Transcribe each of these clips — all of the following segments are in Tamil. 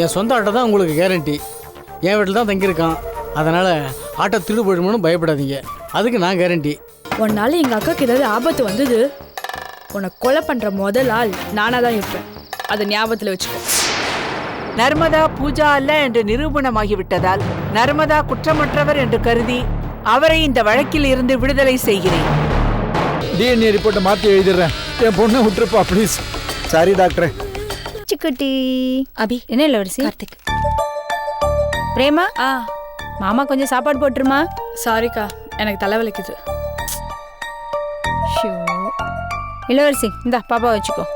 என் சொந்த ஆட்டோ தான் உங்களுக்கு கேரண்டி. என் வீட்டில் தான் தங்கியிருக்கான். அதனால் ஆட்டோ திருடு போயிடுமோன்னு பயப்படாதீங்க. அதுக்கு நான் கேரண்டி. ஒரு நாள் எங்கள் அக்காவுக்கு ஏதாவது ஆபத்து வந்தது, உன்னை கொலை பண்ணுற முதல் ஆள் நானாக தான் இருப்பேன். அதை ஞாபகத்தில் வச்சுக்கோ. நர்மதா பூஜா அல்ல என்று நிரூபணமாகிவிட்டதால் நர்மதா குற்றமற்றவர் என்று கருதி அவரை இந்த வழக்கில் இருந்து விடுதலை செய்கிறேன். டிஎன்ஏ ரிப்போர்ட்டை மாற்றி எழுதிடுறேன். என் பொண்ணை விட்டுருப்பா ப்ளீஸ். சரி டாக்டர். சிக்குட்டி அபி, என்ன இளவரசி? கார்த்திக். பிரேமா, மாமா கொஞ்சம் சாப்பாடு போட்டுருமா? சாரிக்கா, எனக்கு தலைவலிக்குது. ஷோ. இளவரசி இந்தா பாப்பா வச்சுக்கோ.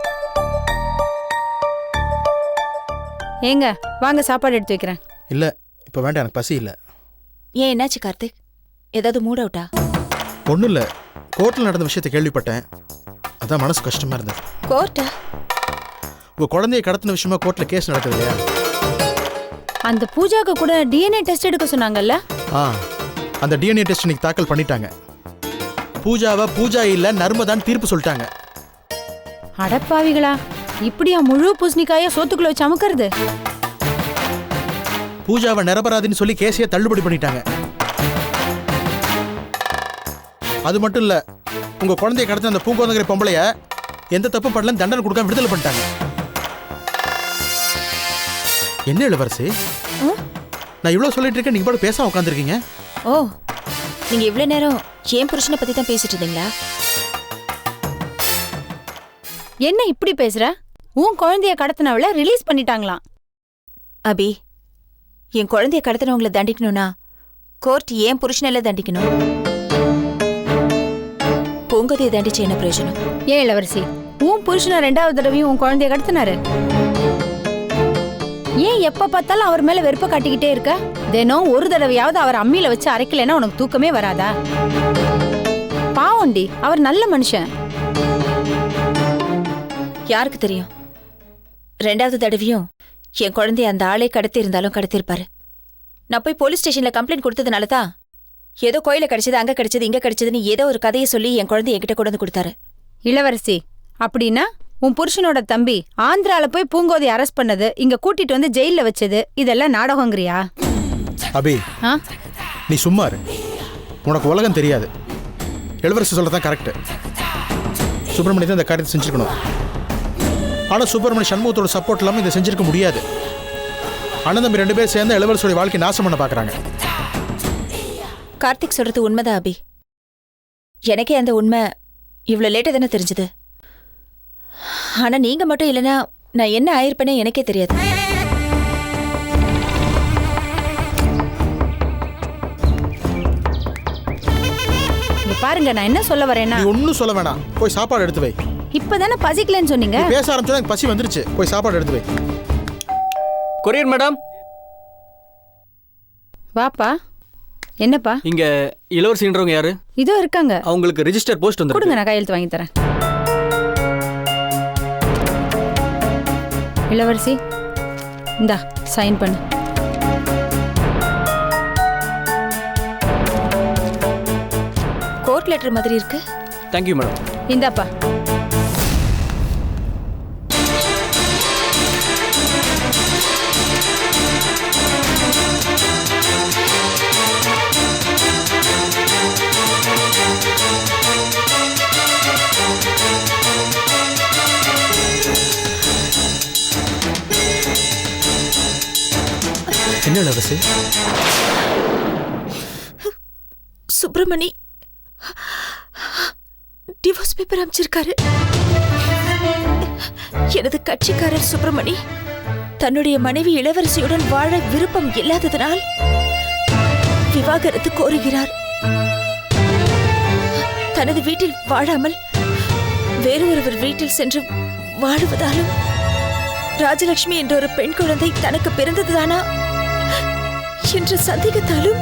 ஏங்க வாங்க சாப்பாடு எடுத்து வைக்கிறேன். இல்லை இப்போ வேண்டாம், எனக்கு பசி இல்லை. ஏன் என்னாச்சு கார்த்திக்? ஏதாவது மூட் அவுட்டா? ஒன்றும் இல்லை, கோர்ட்டில் நடந்த விஷயத்தை கேள்விப்பட்டேன். அதான் மனசு கஷ்டமாக இருந்தது. கோர்ட்டா? உங்கள் குழந்தைய கடத்தின விஷயமா கோர்ட்டில் கேஸ் நடக்குது இல்லையா? அந்த பூஜாக்கு கூட டிஎன்ஏ டெஸ்ட் எடுக்க சொன்னாங்கல்ல? அந்த டிஎன்ஏ டெஸ்ட் இன்னைக்கு தாக்கல் பண்ணிட்டாங்க. பூஜாவை பூஜா இல்லை நர்மதான்னு தீர்ப்பு சொல்லிட்டாங்க. அடப்பாவிகளா, இப்படியா முழு பூசணிக்காய சோத்துக்குள்ள வச்சு அமுக்கிறது? பூஜாவை நிரபராதின்னு சொல்லி கேஸையே தள்ளுபடி பண்ணிட்டாங்க. அது மட்டும் இல்ல, உங்க குழந்தைய கடத்தின அந்த பூங்கோதங்கிற பொம்பளைய எந்த தப்பு பண்ணல தண்டனை கொடுக்காம விடுதலை பண்ணிட்டாங்க. என்ன இளவரசி, நான் இவ்வளவு சொல்லிட்டு இருக்கேன், நீங்க பாட்டு பேசாம உட்காந்துருக்கீங்க. ஓ, நீங்க இவ்வளவு நேரம் ஏன் புருஷனை பத்தி தான் பேசிட்டு இருந்தீங்களா? என்ன இப்படி பேசுற? உன் குழந்தைய கடத்தினவள ரிலீஸ் பண்ணிட்டாங்களாம். அபி, என் குழந்தைய கடத்தினவங்களை தண்டிக்கணும்னா கோர்ட் ஏன் புருஷனால தண்டிக்கணும்? பூங்கதையை தண்டிச்சு என்ன பிரயோஜனம்? ஏன் இளவரசி, உன் புருஷனை 2வது தடவையும் உன் குழந்தைய கடத்தினாரு. ஏன் எப்ப பார்த்தாலும் அவர் மேல வெறுப்ப காட்டிக்கிட்டே இருக்க? தினம் ஒரு தடவையாவது அவர் அம்மியில வச்சு அரைக்கலைன்னா உனக்கு தூக்கமே வராதா? பாவண்டி, அவர் நல்ல மனுஷன். யாருக்கு தெரியும், 2வது தடவையும் என் குழந்தைய அந்த ஆளே கடத்தி இருந்தாலும் கடத்திருப்பாரு. நான் போய் போலீஸ் ஸ்டேஷன்ல கம்ப்ளைண்ட் கொடுத்ததுனால தான் ஏதோ கோயில கிடைச்சது, அங்க கிடைச்சது, இங்க கிடைச்சதுன்னு ஏதோ ஒரு கதையை சொல்லி என் குழந்தைய என்கிட்ட கொண்டு வந்து கொடுத்தாரு. இளவரசி, அப்படின்னா உன் புருஷனோட தம்பி ஆந்திரால போய் பூங்கோதை அரெஸ்ட் பண்ணது, இங்க கூட்டிட்டு வந்து ஜெயில வச்சது, இதெல்லாம் நாடகங்கிறியா? அபி, நீ சும்மா இரு. உனக்கு உலகம் தெரியாது. இளவரசி சொல்லதான் கரெக்ட். சுப்பிரமணிய தான் இந்த காரியத்தை செஞ்சிருக்கணும். ஆனா சுப்பிரமணிய சண்முகத்தோட சப்போர்ட் இல்லாம இதை செஞ்சிருக்க முடியாது. அண்ணன் தம்பி 2 பேர் சேர்ந்து இளவரசியோட வாழ்க்கை நாசம் பண்ண பாக்குறாங்க. கார்த்திக் சொல்றது உண்மைதான் அபி. எனக்கே அந்த உண்மை இவ்வளவு லேட்டா தானே தெரிஞ்சது. ஆனா நீங்க மட்டும் இல்லைன்னா நான் என்ன ஆயிருப்பேனே எனக்கே தெரியாது. பாருங்க, நான் என்ன சொல்ல வரேன்னா, நீ ஒன்னும் சொல்ல வேணாம், போய் சாப்பாடு எடுத்து வை. இப்பதானே பசிக்கலன்னு சொன்னீங்க. பேச ஆரம்பிச்சா எனக்கு பசி வந்துருச்சு. போய் சாப்பாடு எடுத்து வை. Courier madam. வாப்பா. என்னப்பா? இங்க இளவரசின்றவங்க யாரு? இதோ இருக்காங்க. அவங்களுக்கு ரெஜிஸ்டர் போஸ்ட் வந்து கொடுங்க, நான் கையெழுத்து வாங்கி தரேன். இளவரசி இந்தா சைன் பண்ணு. கோர்ட் லெட்டர் மாதிரி இருக்கு. Thank you madam. இந்தாப்பா. என்ன இளவரசி? சுப்பிரமணி டிவோர்ஸ் பேப்பர் அமைச்சிருக்காரு. எனது கட்சிக்காரர் சுப்பிரமணி தன்னுடைய மனைவி இளவரசியுடன் வாழ விருப்பம் இல்லாததனால் விவாகரத்து கோருகிறார். தனது வீட்டில் வாழாமல் வேறொருவர் வீட்டில் சென்று வாழுவதாலும் ராஜலட்சுமி என்ற ஒரு பெண் குழந்தை தனக்கு பிறந்ததுதானா என்ற சந்தேகத்தாலும்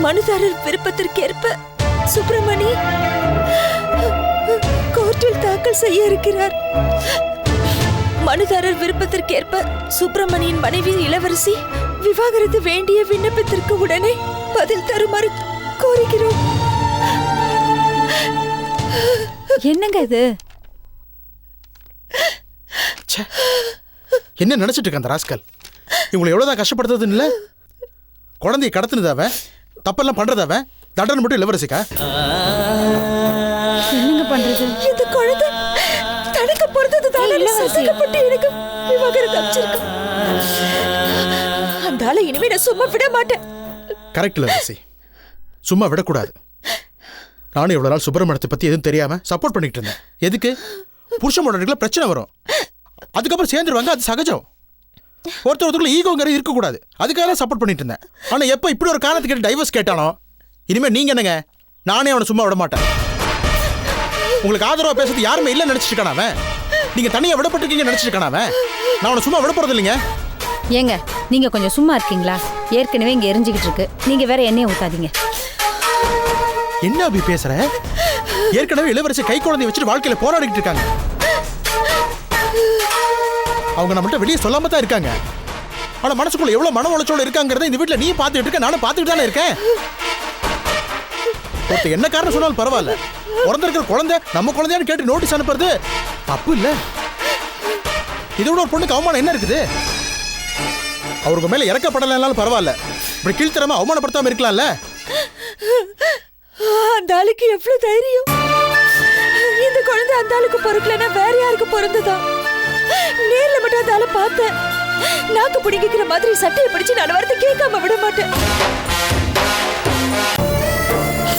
மனுதாரர் விருப்பத்திற்கேற்ப சுப்பிரமணி கோர்ட்டில் தாக்கல் செய்ய இருக்கிறார். மனுதாரர் விருப்பத்திற்கேற்ப சுப்பிரமணியின் மனைவி இளவரசி விவாகரத்து வேண்டிய விண்ணப்பத்திற்கு உடனே பதில் தருமாறு கோருகிறோம். என்னங்க இது? என்ன நினைச்சிட்டு இருக்க அந்த ராஸ்கல்? இவங்களை எவ்வளவுதான் கஷ்டப்படுத்துறதுன்னு இல்லை. குழந்தைய கடத்துனதாவ, தப்பெல்லாம் பண்றதாவ, தண்டனை மட்டும் இளவரசிக்கா? என்னங்க பண்றது? இந்த குழந்தை தனக்கு பொறுத்ததுதானே சந்தேகப்பட்டு எனக்கு விவாகரத்து அமைச்சிருக்கு. அந்த ஆளை இனிமே நான் சும்மா விட மாட்டேன். கரெக்ட் இளவரசி, சும்மா விடக்கூடாது. நானும் இவ்வளவு நாள் சுப்பிரமணியத்தை பத்தி எதுவும் தெரியாம சப்போர்ட் பண்ணிட்டு இருந்தேன். எதுக்கு? புருஷன் பொண்டாட்டிக்குள்ள பிரச்சனை வரும், அதுக்கப்புறம் சேர்ந்துருவாங்க, அது சகஜம். ஒருத்தருக்குள்ள ஈகோங்கிறது இருக்கக்கூடாது, அதுக்காக சப்போர்ட் பண்ணிட்டு இருந்தேன். ஆனா எப்போ இப்படி ஒரு காரணத்தை கேட்டு டைவர்ஸ் கேட்டானோ, இனிமே நீங்க என்னங்க, நானே அவனை சும்மா விட மாட்டேன். உங்களுக்கு ஆதரவா பேசுறது யாருமே இல்லைன்னு நினைச்சிட்டு இருக்கான் அவன். நீங்க தனியா விடப்பட்டிருக்கீங்க நினைச்சிட்டு இருக்கான் அவன். நான் அவனை சும்மா விட போறது இல்லைங்க. ஏங்க நீங்க கொஞ்சம் சும்மா இருக்கீங்களா? ஏற்கனவே இங்க எரிஞ்சுக்கிட்டு இருக்கு, நீங்க வேற எண்ணெயை ஊத்தாதீங்க. என்ன அப்படி பேசுற? ஏற்கனவே இளவரசி கை குழந்தைய வச்சுட்டு வாழ்க்கையில போராடிட்டு இருக்காங்க. அவங்க நம்மள்ட்ட வெளியே சொல்லாம தான் இருக்காங்க. ஆனா மனசுக்குள்ள எவ்வளவு மன உளைச்சோட இருக்காங்கிறத இந்த வீட்டுல நீ பாத்துட்டு இருக்க, நானும் பாத்துட்டு தானே இருக்கேன். ஒருத்தர் என்ன காரணம் சொன்னாலும் பரவாயில்ல, பிறந்திருக்கிற குழந்தை நம்ம குழந்தையான்னு கேட்டு நோட்டீஸ் அனுப்புறது தப்பு இல்ல. இதோட ஒரு பொண்ணுக்கு அவமானம் என்ன இருக்குது? அவருக்கு மேல இறக்கப்படலைனாலும் பரவாயில்ல, இப்படி கீழ்த்தரமா அவமானப்படுத்தாம இருக்கலாம்ல. அந்த ஆளுக்கு எவ்வளவு தைரியம்! இந்த குழந்தை அந்த ஆளுக்கு பொறுக்கலன்னா வேற யாருக்கு பொருந்ததா? நேர்ல மட்டும் அந்த ஆளை பார்த்தேன், நாக்கு பிடிக்கிற மாதிரி சட்டையை பிடிச்சு நான் வார்த்தை கேட்காம விட மாட்டேன்.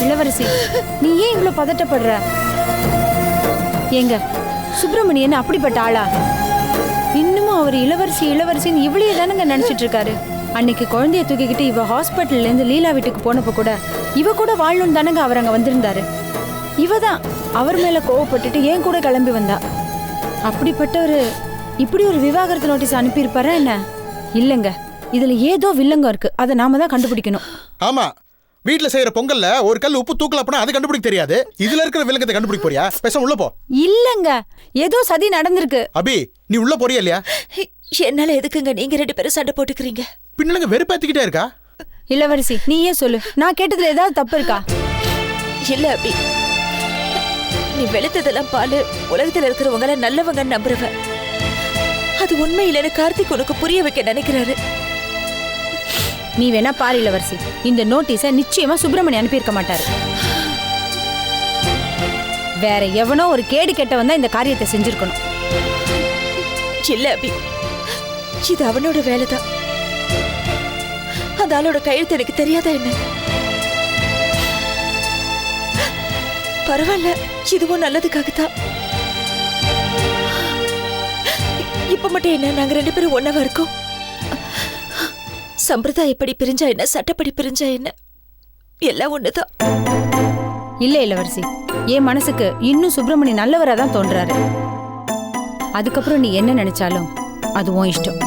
இளவரசி, நீ ஏன் இவ்வளவு பதட்டப்படுற? ஏங்க சுப்பிரமணியன் அப்படிப்பட்ட ஆளா? இன்னமும் அவர் இளவரசி இளவரசின்னு இவ்வளவு தானங்க நினைச்சிட்டு இருக்காரு. அன்னைக்கு குழந்தைய தூக்கிக்கிட்டு இவ ஹாஸ்பிட்டல்ல இருந்து லீலா வீட்டுக்கு போனப்ப கூட இவ கூட வாழணும் தானங்க அவர் அங்க வந்திருந்தாரு. இவ தான் அவர் மேல கோவப்பட்டுட்டு ஏன் கூட கிளம்பி வந்தா. அப்படிப்பட்டவரு இப்படி ஒரு விவாகரத்து நோட்டீஸ் அனுப்பியிருப்பாரா என்ன? இல்லங்க, இதுல ஏதோ வில்லங்கம் இருக்கு, அதை நாம தான் கண்டுபிடிக்கணும். ஆமா, வீட்டுல செய்யற பொங்கல்ல ஒரு கல் உப்பு தூக்கல அப்பனா அதை கண்டுபிடிக்க தெரியாது, இதுல இருக்கிற வில்லங்கத்தை கண்டுபிடிக்க போறியா? பேச உள்ள போ. இல்லங்க, ஏதோ சதி நடந்திருக்கு. அபி, நீ உள்ள போறியா இல்லையா? என்னால எதுக்குங்க நீங்க ரெண்டு பேரும் சண்டை போட்டுக்கிறீங்க? பின்னலங்க வெறுப்பேத்திக்கிட்டே இருக்கா? இளவரசி, நீயே சொல்லு, நான் கேட்டதுல ஏதாவது தப்பு இருக்கா? இல்ல அபி, நீ வெளுத்ததெல்லாம் பாலு, உலகத்துல இருக்கிறவங்கள நல்லவங்க நம்புறவ. அது உண்மை இல்லைன்னு கார்த்திக் உனக்கு புரிய வைக்க நினைக்கிறாரு. நீ வேணா பாரு இளவரசி, இந்த நோட்டீஸை நிச்சயமா சுப்பிரமணியன் அனுப்பியிருக்க மாட்டாரு. வேற எவனோ ஒரு கேடு கெட்டவன் தான் இந்த காரியத்தை செஞ்சிருக்கணும். இல்ல அபி, இது அவனோட வேலைதான். அந்த ஆளோட கையெழுத்து எனக்கு தெரியாதா என்ன? பரவாயில்ல, இதுவும் நல்லதுக்காகத்தான். இப்ப மட்டும் என்ன, நாங்க ரெண்டு பேரும் ஒன்னாவா இருக்கோம். சம்பிரதாயப்படி பிரிஞ்சா என்ன, சட்டப்படி பிரிஞ்சா என்ன, எல்லாம் ஒண்ணுதான். இல்ல இளவரசி, என் மனசுக்கு இன்னும் சுப்பிரமணியன் நல்லவரா தான் தோன்றாரு. அதுக்கப்புறம் நீ என்ன நினைச்சாலும் அது உன் இஷ்டம்.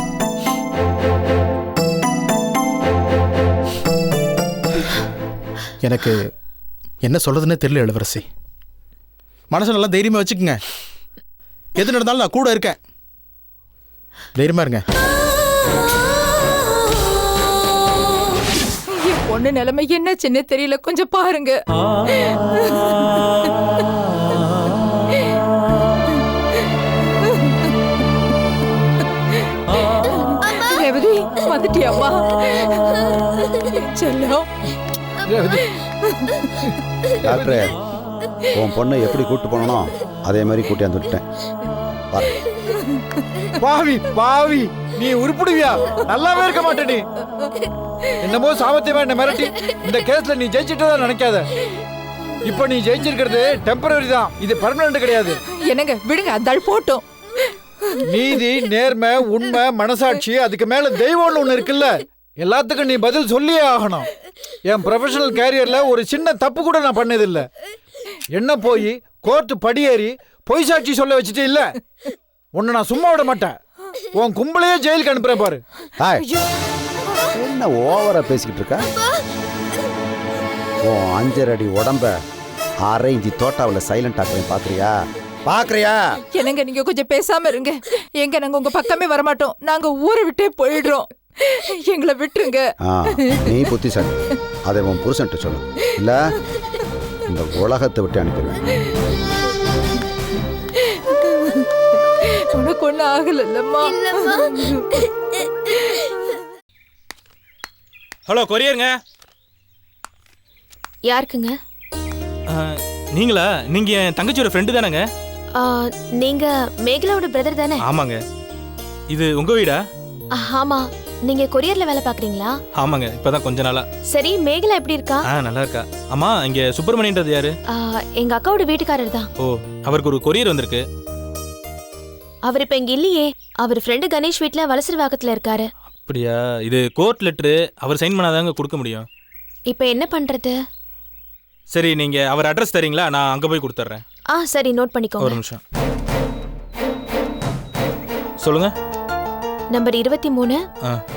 எனக்கு என்ன சொல்றதுன்னே தெரியல இளவரசி. மனசு நல்லா தைரியமா வச்சுக்கோங்க, எது நடந்தாலும் நான் கூட இருக்கேன். தைரியமா இருங்க. என் பொண்ணு நிலைமை என்ன சின்ன தெரியல, கொஞ்சம் பாருங்க. ரேவதி, வந்துட்டியாம்மா? செல்லம். டாக்டரே, உன் பொண்ணை எப்படி கூட்டு போனோ அதே மாதிரி கூட்டியாந்து விட்டேன். பாவி பாவி, நீ உருப்பிடுவியா? நல்லாவே இருக்க மாட்டே நீ. என்னமோ சாமர்த்தியமா என்ன மிரட்டி இந்த கேஸ்ல நீ ஜெயிச்சிட்டதா நினைக்காத. இப்ப நீ ஜெயிச்சிருக்கிறது டெம்பரரி தான், இது பெர்மனன்ட் கிடையாது. என்னங்க விடுங்க, அந்த ஆள் போட்டோம். நீதி, நேர்மை, உண்மை, மனசாட்சி, அதுக்கு மேல தெய்வம்னு ஒண்ணு இருக்குல்ல, எல்லாத்துக்கும் நீ பதில் சொல்லியே ஆகணும். என் ப்ரொஃபஷனல் கேரியர்ல ஒரு சின்ன தப்பு கூட நான் பண்ணதில்லை. என்ன போய் கோர்ட்டு படியேறி பொய் சாட்சி சொல்ல வச்சுட்டு இல்ல, உன்னை நான் சும்மா விட மாட்டேன். உன் கும்பலையே ஜெயிலுக்கு அனுப்புறேன் பாரு. என்ன ஓவரா பேசிக்கிட்டு இருக்க? உன் 5 அடி உடம்ப 1/2 இன்ச்சி தோட்டாவில் சைலண்ட் ஆக்குறேன், பாக்குறியா? பாக்குறியா? என்னங்க நீங்க கொஞ்சம் பேசாம இருங்க. எங்க நாங்க உங்க பக்கமே வரமாட்டோம், நாங்க ஊரை விட்டே போயிடுறோம். எங்களை விட்டுருங்க. நீ புத்திசாலி, அதை உன் புருஷன்ட்டு சொல்லு, இல்ல இந்த உலகத்தை விட்டு அனுப்பிடுவேன். உனக்கு அம்மாவுக்கு ஒன்றும் ஆகலல்லம்மா. ஹலோ கொரியருங்க. யாருக்குங்க? நீங்களா? நீங்க என் தங்கச்சியோட ஃப்ரெண்டு தானேங்க? நீங்க மேகலாவோட பிரதர் தானே? ஆமாங்க. இது உங்க வீடா? ஆமா. நீங்க கொரியர்ல வேலை பாக்குறீங்களா? ஆமாங்க, இப்பதான் கொஞ்ச நாளா. சரி, மேகலா எப்படி இருக்கா? நல்லா இருக்கா. அம்மா, இங்க சுப்பிரமணியன்றது யாரு? எங்க அக்காவோட வீட்டுக்காரர் தான். ஓ, அவருக்கு ஒரு கொரியர் வந்திருக்கு. அவர் இப்ப இங்க இல்லையே. அவர் ஃப்ரெண்டு கணேஷ் வீட்ல வலசரவாக்கத்துல இருக்காரு. அப்படியா? இது கோர்ட் லெட்டரு. அவர் சைன் பண்ணாதாங்க கொடுக்க முடியும். இப்ப என்ன பண்றது? சரி, நீங்க அவர் அட்ரஸ் தரீங்களா? நான் அங்க போய் கொடுத்துட்றேன். சரி, நோட் பண்ணிக்கோங்க. ஒரு நிமிஷம். சொல்லுங்க. Number 23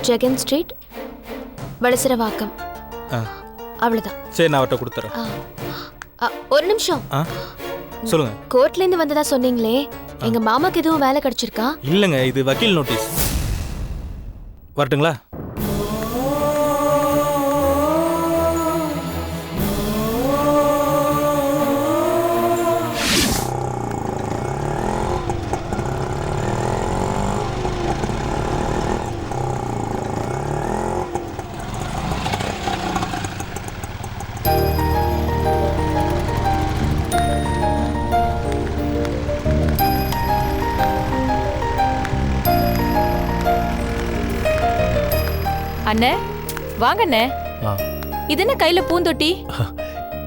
Jagan street, Valasaravakkam. அவ்வளவுதான். சரி, நான் அவர்கிட்ட கொடுத்துறேன். ஒரு நிமிஷம். சொல்லுங்க. கோர்ட்ல இருந்து வந்ததா சொன்னீங்களே, எங்க மாமாக்கு எதுவும் வேலை கிடைச்சிருக்கா? இல்லங்க, இது வக்கீல் நோட்டீஸ். வரட்டுங்களா? அண்ணே, வாங்க அண்ணே. இது என்ன கையில பூந்தொட்டி?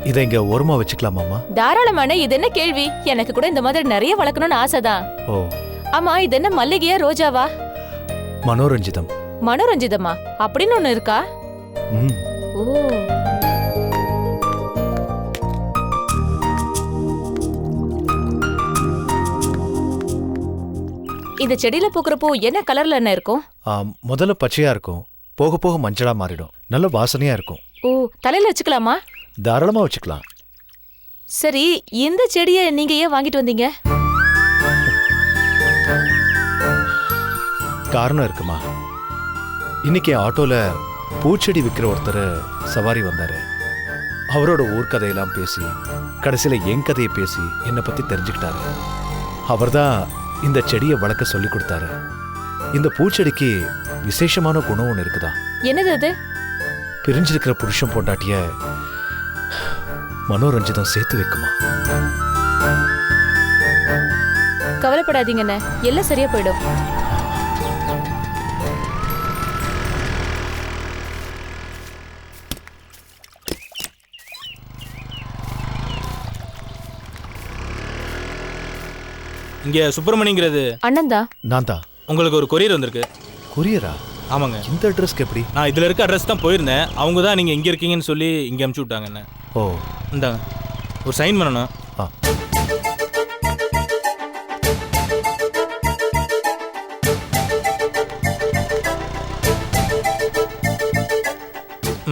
இதை இங்க ஓரமா வச்சுக்கலாமாமா? தாராளமான. இது என்ன கேள்வி? எனக்கு கூட இந்த மாதிரி நிறைய வளர்க்கணும்னு ஆசைதான். ஓ. ஆமா, இது என்ன மல்லிகையா ரோஜாவா? மனோரஞ்சிதம். மனோரஞ்சிதமா? அப்படின்னு ஒண்ணு இருக்கா? ஓ. இந்த செடியில பூக்குற பூ என்ன கலர்ல என்ன இருக்கும்? முதல்ல பச்சையா இருக்கும், போக போக மஞ்சளா மாறிடும். நல்ல வாசனையா இருக்கும். ஓ, தலையில வச்சுக்கலாமா? தாராளமா வச்சுக்கலாம். சரி, இந்த செடியை நீங்க ஏன் வாங்கிட்டு வந்தீங்க? காரணம் இருக்குமா? இன்னைக்கு ஆட்டோல பூச்செடி விற்கிற ஒருத்தர் சவாரி வந்தாரு. அவரோட ஊர் கதையெல்லாம் பேசி கடைசியில என் கதையை பேசி என்னை பத்தி தெரிஞ்சுக்கிட்டாரு. அவர்தான் இந்த செடியை வளர்க்க சொல்லி கொடுத்தாரு. இந்த பூச்செடிக்கு விசேஷமான குணம் ஒன்று இருக்குதா? என்னது அது? பிரிஞ்சிருக்கிற புருஷன் பொண்டாட்டிய மனோரஞ்சிதம் சேர்த்து வைக்குமா? கவலைப்படாதீங்கண்ணே, எல்லாம் சரியா போயிடும். இங்க சுப்பிரமணியங்கிறது அண்ணன் தான். நான் தான். உங்களுக்கு ஒரு கொரியர் வந்திருக்கு. கொரியரா? ஆமாங்க. இந்த அட்ரஸ்க்கு எப்படி? நான் இதுல இருக்க அட்ரஸ் தான் போயிருந்தேன். அவங்க தான் நீங்க இங்க இருக்கீங்கன்னு சொல்லி இங்க அனுப்பிச்சு விட்டாங்க என்ன. ஓ. இந்தாங்க, ஒரு சைன் பண்ணணும்.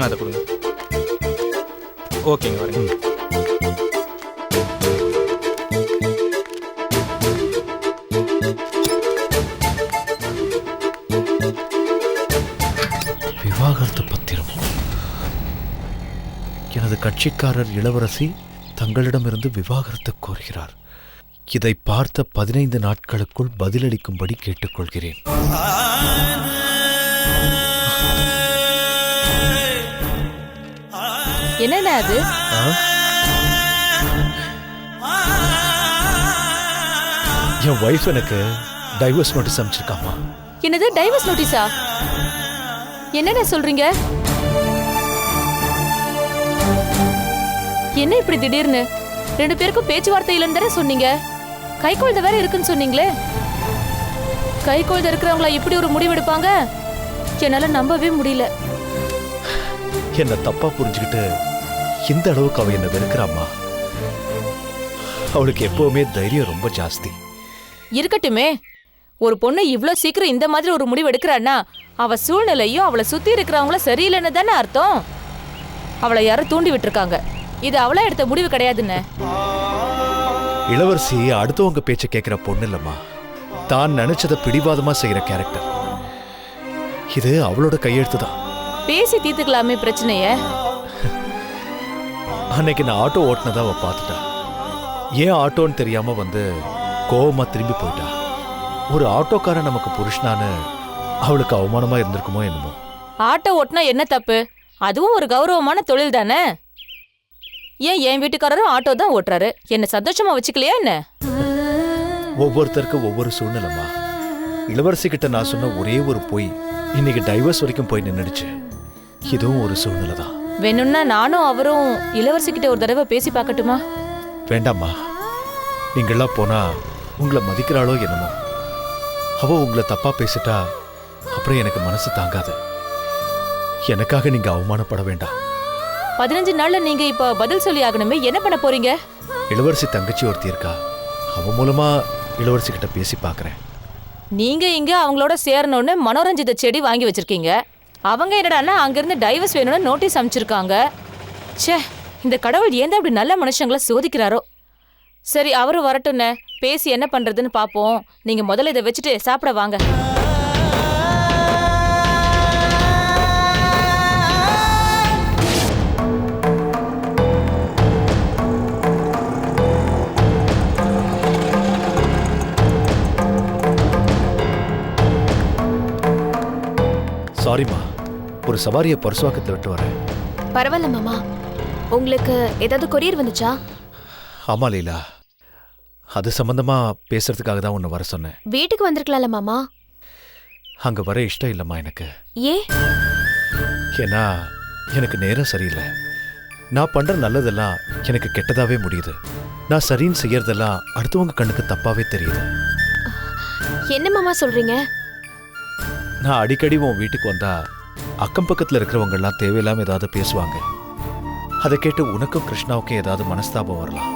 அதை கொடுங்க. ஓகேங்க, வரேங்க. விவாகரத்து பத்திரம். எனது கட்சிக்காரர் இளவரசி தங்களிடமிருந்து விவாகரத்து கோருகிறார். இதை பார்த்த 15 நாட்களுக்குள் பதிலளிக்கும்படி கேட்டுக்கொள்கிறேன். என்னென்ன அது? என் வைஃப் எனக்கு டைவர்ஸ் நோட்டீஸ் அனுப்பிச்சிருக்காமா. என்னது, டைவர்ஸ் நோட்டீஸா? என்னென்ன சொல்றீங்க? என்ன இப்படி திடீர்னு? 2 பேருக்கும் பேச்சுவார்த்தை இல்லைன்னு தானே சொன்னீங்க. கைக்குழந்தை வேற இருக்குன்னு சொன்னீங்களே. கைக்குழந்தை இருக்கிறவங்களா இப்படி ஒரு முடிவு எடுப்பாங்க? என்னால நம்பவே முடியல. என்ன தப்பா புரிஞ்சுக்கிட்டு இந்த அளவுக்கு அவ என்ன வெறுக்கிறாமா. அவளுக்கு எப்பவுமே தைரியம் ரொம்ப ஜாஸ்தி. இருக்கட்டுமே, ஒரு பொண்ணு இவ்ளோ சீக்கிரம் இந்த மாதிரி ஒரு முடிவு எடுக்கிறான்னா அவ சூழ்நிலையும் அவளை சுத்தி இருக்கிறவங்கள சரியில்லைன்னு தானே அர்த்தம். அவளை யாரும் தூண்டி விட்டுருக்காங்க. இது அவளா எடுத்த முடிவு கிடையாதுன்னு. இளவரசி அடுத்தவங்க பேச்ச கேட்கிற பொண்ணு இல்லம்மா, தான் நினைச்சதை பிடிவாதமா செய்யற கேரக்டர். இது அவளோட கையெழுத்து தான். பேசி தீர்த்துக்கலாமே பிரச்சனைய. அன்னைக்கு நான் ஆட்டோ ஓட்டுனதா அவ பார்த்துட்டா. ஏன் ஆட்டோன்னு தெரியாம வந்து கோவமா திரும்பி போயிட்டா. ஒரு ஆட்டோக்காரன் நமக்கு புருஷனான்னு அவளுக்கு அவமானமா இருந்திருக்குமோ என்னமோ. ஆட்டோ ஓட்டினா என்ன தப்பு? அதுவும் ஒரு கௌரவமான தொழில் தானே. ஏன் என் வீட்டுக்காரரும் ஆட்டோ தான் ஓட்டுறாரு, என்ன சந்தோஷமா வச்சுக்கலையா என்ன? ஒவ்வொருத்தருக்கும் ஒவ்வொரு சூழ்நிலைமா. இளவரசி கிட்ட நான் சொன்ன ஒரே ஒரு பொய் இன்னைக்கு டைவர்ஸ் வரைக்கும் போய் நின்னுடுச்சு. இதுவும் ஒரு சூழ்நிலை தான். வேணும்னா நானும் அவரும் இளவரசி கிட்ட ஒரு தடவை பேசி பார்க்கட்டுமா? வேண்டாம்மா, நீங்களாம் போனா உங்களை மதிக்கிறாளோ என்னமோ. அவ உங்களை தப்பா பேசிட்டா அப்புறம் எனக்கு மனசு தாங்காது. எனக்காக நீங்க அவமானப்பட வேண்டாம். 15 நாள்ல நீங்க இப்ப பதில் சொல்லி ஆகணுமே, என்ன பண்ண போறீங்க? இளவரசி தங்கச்சி ஒருத்தி இருக்கா, அவ மூலமா இளவரசி கிட்ட பேசி பார்க்கறேன். நீங்க இங்க அவங்களோட சேரணும்னு மனோரஞ்சித செடி வாங்கி வச்சிருக்கீங்க. அவங்க என்னடான்னா அங்கிருந்து டைவர்ஸ் வேணும்னு நோட்டீஸ் அனுப்பிச்சிருக்காங்க. ச்சே, இந்த கடவுள் ஏன் அப்படி நல்ல மனுஷங்களை சோதிக்கிறாரோ. சரி, அவரும் வரட்டும்னே, பேசி என்ன பண்றதுன்னு பாப்போம். நீங்க முதல்ல இதை வச்சுட்டு சாப்பிட வாங்க. சாரிம்மா, ஒரு சவாரிய பர்சுவாக்கத்தில் விட்டு வரேன். பரவாயில்ல மாமா. உங்களுக்கு ஏதாவது கொரியர் வந்துச்சா? ஆமா லீலா, அது சம்பந்தமா பேசுறதுக்காக தான் உன்னை வர சொன்னேன். வீட்டுக்கு வந்திருக்கலாம்ல மாமா. அங்க வர இஷ்டம் இல்லம்மா எனக்கு. ஏன்? ஏன்னா எனக்கு நேரம் சரியில்லை. நான் பண்ற நல்லதெல்லாம் எனக்கு கெட்டதாவே முடியுது. நான் சரின்னு செய்யறதெல்லாம் அடுத்தவங்க கண்ணுக்கு தப்பாவே தெரியுது. என்ன மாமா சொல்றீங்க? நான் அடிக்கடி உன் வீட்டுக்கு வந்தா அக்கம் பக்கத்துல இருக்கிறவங்க எல்லாம் தேவையில்லாம ஏதாவது பேசுவாங்க. அதை கேட்டு உனக்கும் கிருஷ்ணாவுக்கும் ஏதாவது மனஸ்தாபம் வரலாம்.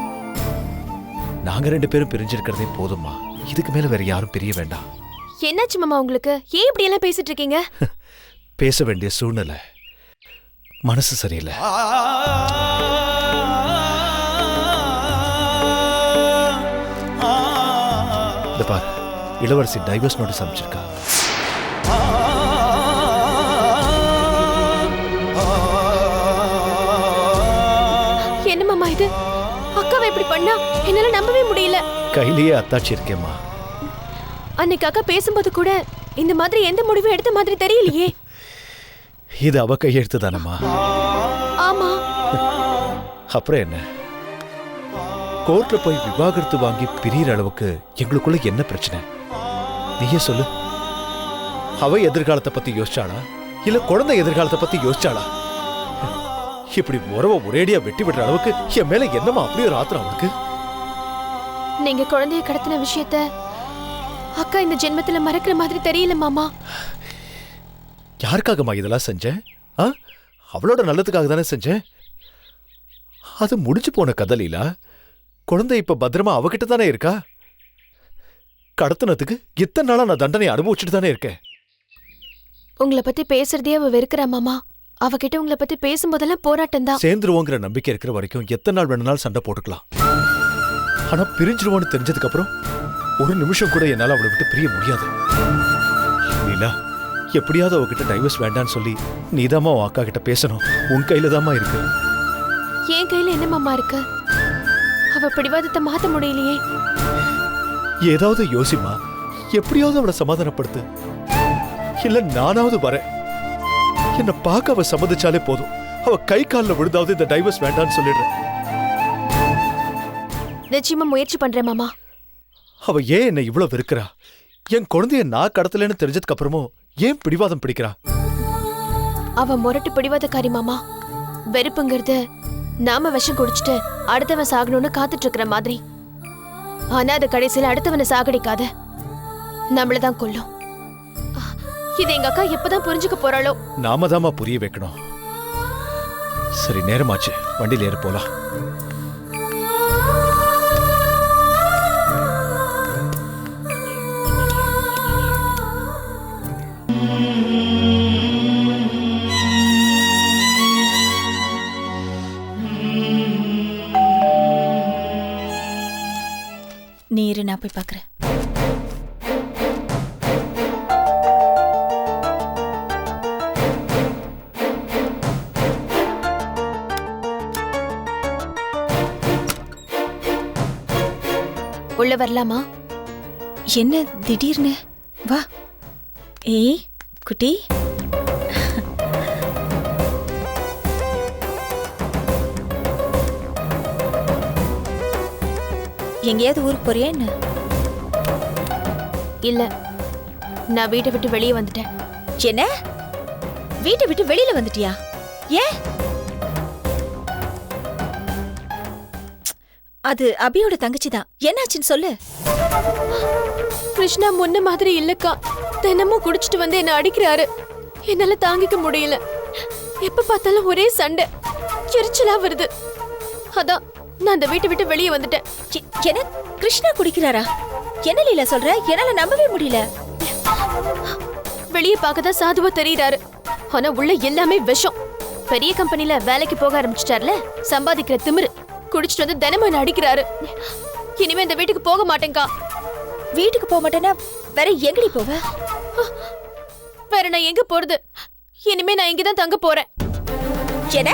நாங்க 2 பேரும் பிரிஞ்சிருக்கிறதே போதுமா, இதுக்கு மேல வேற யாரும் பிரிய வேண்டாம். என்னாச்சு மாமா உங்களுக்கு? ஏன் இப்படி எல்லாம் பேசிட்டு இருக்கீங்க? பேச வேண்டிய சூழ்நிலை, மனசு சரியில்லை. இந்த பார், இளவரசி டைவர்ஸ் நோட்டீஸ் அனுப்பிச்சிருக்கா. என்ன மாமா இது? அக்காவை இப்படி பண்ணா என்னால நம்பவே முடியல. கையிலேயே அத்தாச்சி இருக்கேம்மா. அன்னைக்கு அக்கா பேசும்போது கூட இந்த மாதிரி எந்த முடிவும் எடுத்த மாதிரி தெரியலையே. இது அவ கையெழுத்து தானம்மா. ஆமா. அப்புறம் என்ன, கோர்ட்ல போய் விவாகரத்து வாங்கி பிரியிற அளவுக்கு எங்களுக்குள்ள என்ன பிரச்சனை நீயே சொல்லு. அவ எதிர்காலத்தை பத்தி யோசிச்சாளா, இல்ல குழந்தை எதிர்காலத்தை பத்தி யோசிச்சாளா? இப்படி உறவை ஒரேடியா வெட்டி விடுற அளவுக்கு என் மேல என்னமா அப்படி ஒரு ஆத்திரம் அவனுக்கு? நீங்க குழந்தைய கடத்தின விஷயத்த அக்கா இந்த ஜென்மத்துல மறக்கிற மாதிரி தெரியல மாமா. யாருக்காகமா இதெல்லாம் செஞ்சேன்? அவளோட நல்லதுக்காக தானே செஞ்சேன். அது முடிஞ்சு போன கதை லீலா. குழந்தை இப்ப பத்திரமா அவகிட்ட தானே இருக்கா. கடத்தினத்துக்கு இத்தனை நாளா நான் தண்டனை அனுபவிச்சுட்டு தானே இருக்கேன். உங்களை பத்தி பேசுறதே அவ வெறுக்கிறா மாமா. அவகிட்ட உங்களை பத்தி பேசும்போதெல்லாம் போராட்டம் தான். சேர்ந்துருவோங்கிற நம்பிக்கை இருக்கிற வரைக்கும் எத்தனை நாள் வேணும்னாலும் சண்டை போட்டுக்கலாம். ஆனா பிரிஞ்சிருவோன்னு தெரிஞ்சதுக்கு அப்புறம் ஒரு நிமிஷம் கூட என்னால அவளை விட்டு பிரிய முடியாது. லீலா, எப்படியாவது அவகிட்ட டைவர்ஸ் வேண்டான்னு சொல்லி நீதாமா உன் அக்கா கிட்ட பேசணும். உன் கையில தாமா இருக்கு. என் கையில என்ன மாமா இருக்கு? அவ பிடிவாதத்தை மாத்த முடியலையே. ஏதாவது யோசிமா, எப்படியாவது அவளை சமாதானப்படுத்து. இல்ல நானாவது வரேன். என்ன பார்க்க அவ சம்மதிச்சாலே போதும். அவ கை காலில் விழுந்தாவது இந்த டைவர்ஸ் வேண்டான்னு சொல்லிடுறேன். நிச்சயமா முயற்சி பண்றேன் மாமா. அவ ஏன் என்ன இவ்வளவு வெறுக்கிறா? என் குழந்தைய நான் கடத்தலன்னு தெரிஞ்சதுக்கு அப்புறமும் ஏன் பிடிவாதம் பிடிக்கிறா? அவ முரட்டு பிடிவாதக்காரி மாமா. வெறுப்புங்கிறது நாம விஷம் குடிச்சிட்டு அடுத்தவன் சாகணும்னு காத்துட்டு இருக்கிற மாதிரி. ஆனா அது கடைசியில அடுத்தவனை சாகடிக்காது, நம்மளதான் கொல்லும். இது எங்க அக்கா எப்பதான் புரிஞ்சுக்க போறாளோ. நாம தாமா புரிய வைக்கணும். சரி, நேரமாச்சு, வண்டியில ஏற போலாம். நீ இரு, நான் போய் பார்க்கறேன். உள்ள வரலாமா? என்ன திடீர்னு வா. ஏய் குட்டி, எங்கேயாவது ஊருக்கு போறியா என்ன? இல்ல, நான் வீட்டை விட்டு வெளியே வந்துட்டேன். என்ன, வீட்டை விட்டு வெளியில வந்துட்டியா? ஏன்? அது அபியோட தங்கச்சி தான். என்னாச்சுன்னு சொல்லு. கிருஷ்ணா முன்ன மாதிரி இல்லக்கா. தினமும் குடிச்சிட்டு வந்து என்ன அடிக்கிறாரு. என்னால தாங்கிக்க முடியல. எப்ப பார்த்தாலும் ஒரே சண்டை, எரிச்சலா வருது. அதான் நான் அந்த வீட்டை விட்டு வெளியே வந்துட்டேன். என்ன, கிருஷ்ணா குடிக்கிறாரா? என்ன லீலா சொல்ற? என்னால நம்பவே முடியல. வெளியே பார்க்கதான் சாதுவா தெரியுறாரு, ஆனா உள்ள எல்லாமே விஷம். பெரிய கம்பெனில வேலைக்கு போக ஆரம்பிச்சிட்டார்ல, சம்பாதிக்கிற திமிரு. குடிச்சிட்டு வந்து தினமும் என்ன அடிக்கிறாரு. இனிமே இந்த வீட்டுக்கு போக மாட்டேங்கா. வீட்டுக்கு போக மாட்டேன்னா வேற எங்கடி போவ? வேற நான் எங்க போறது? இனிமே நான் இங்கதான் தங்க போறேன். என்ன,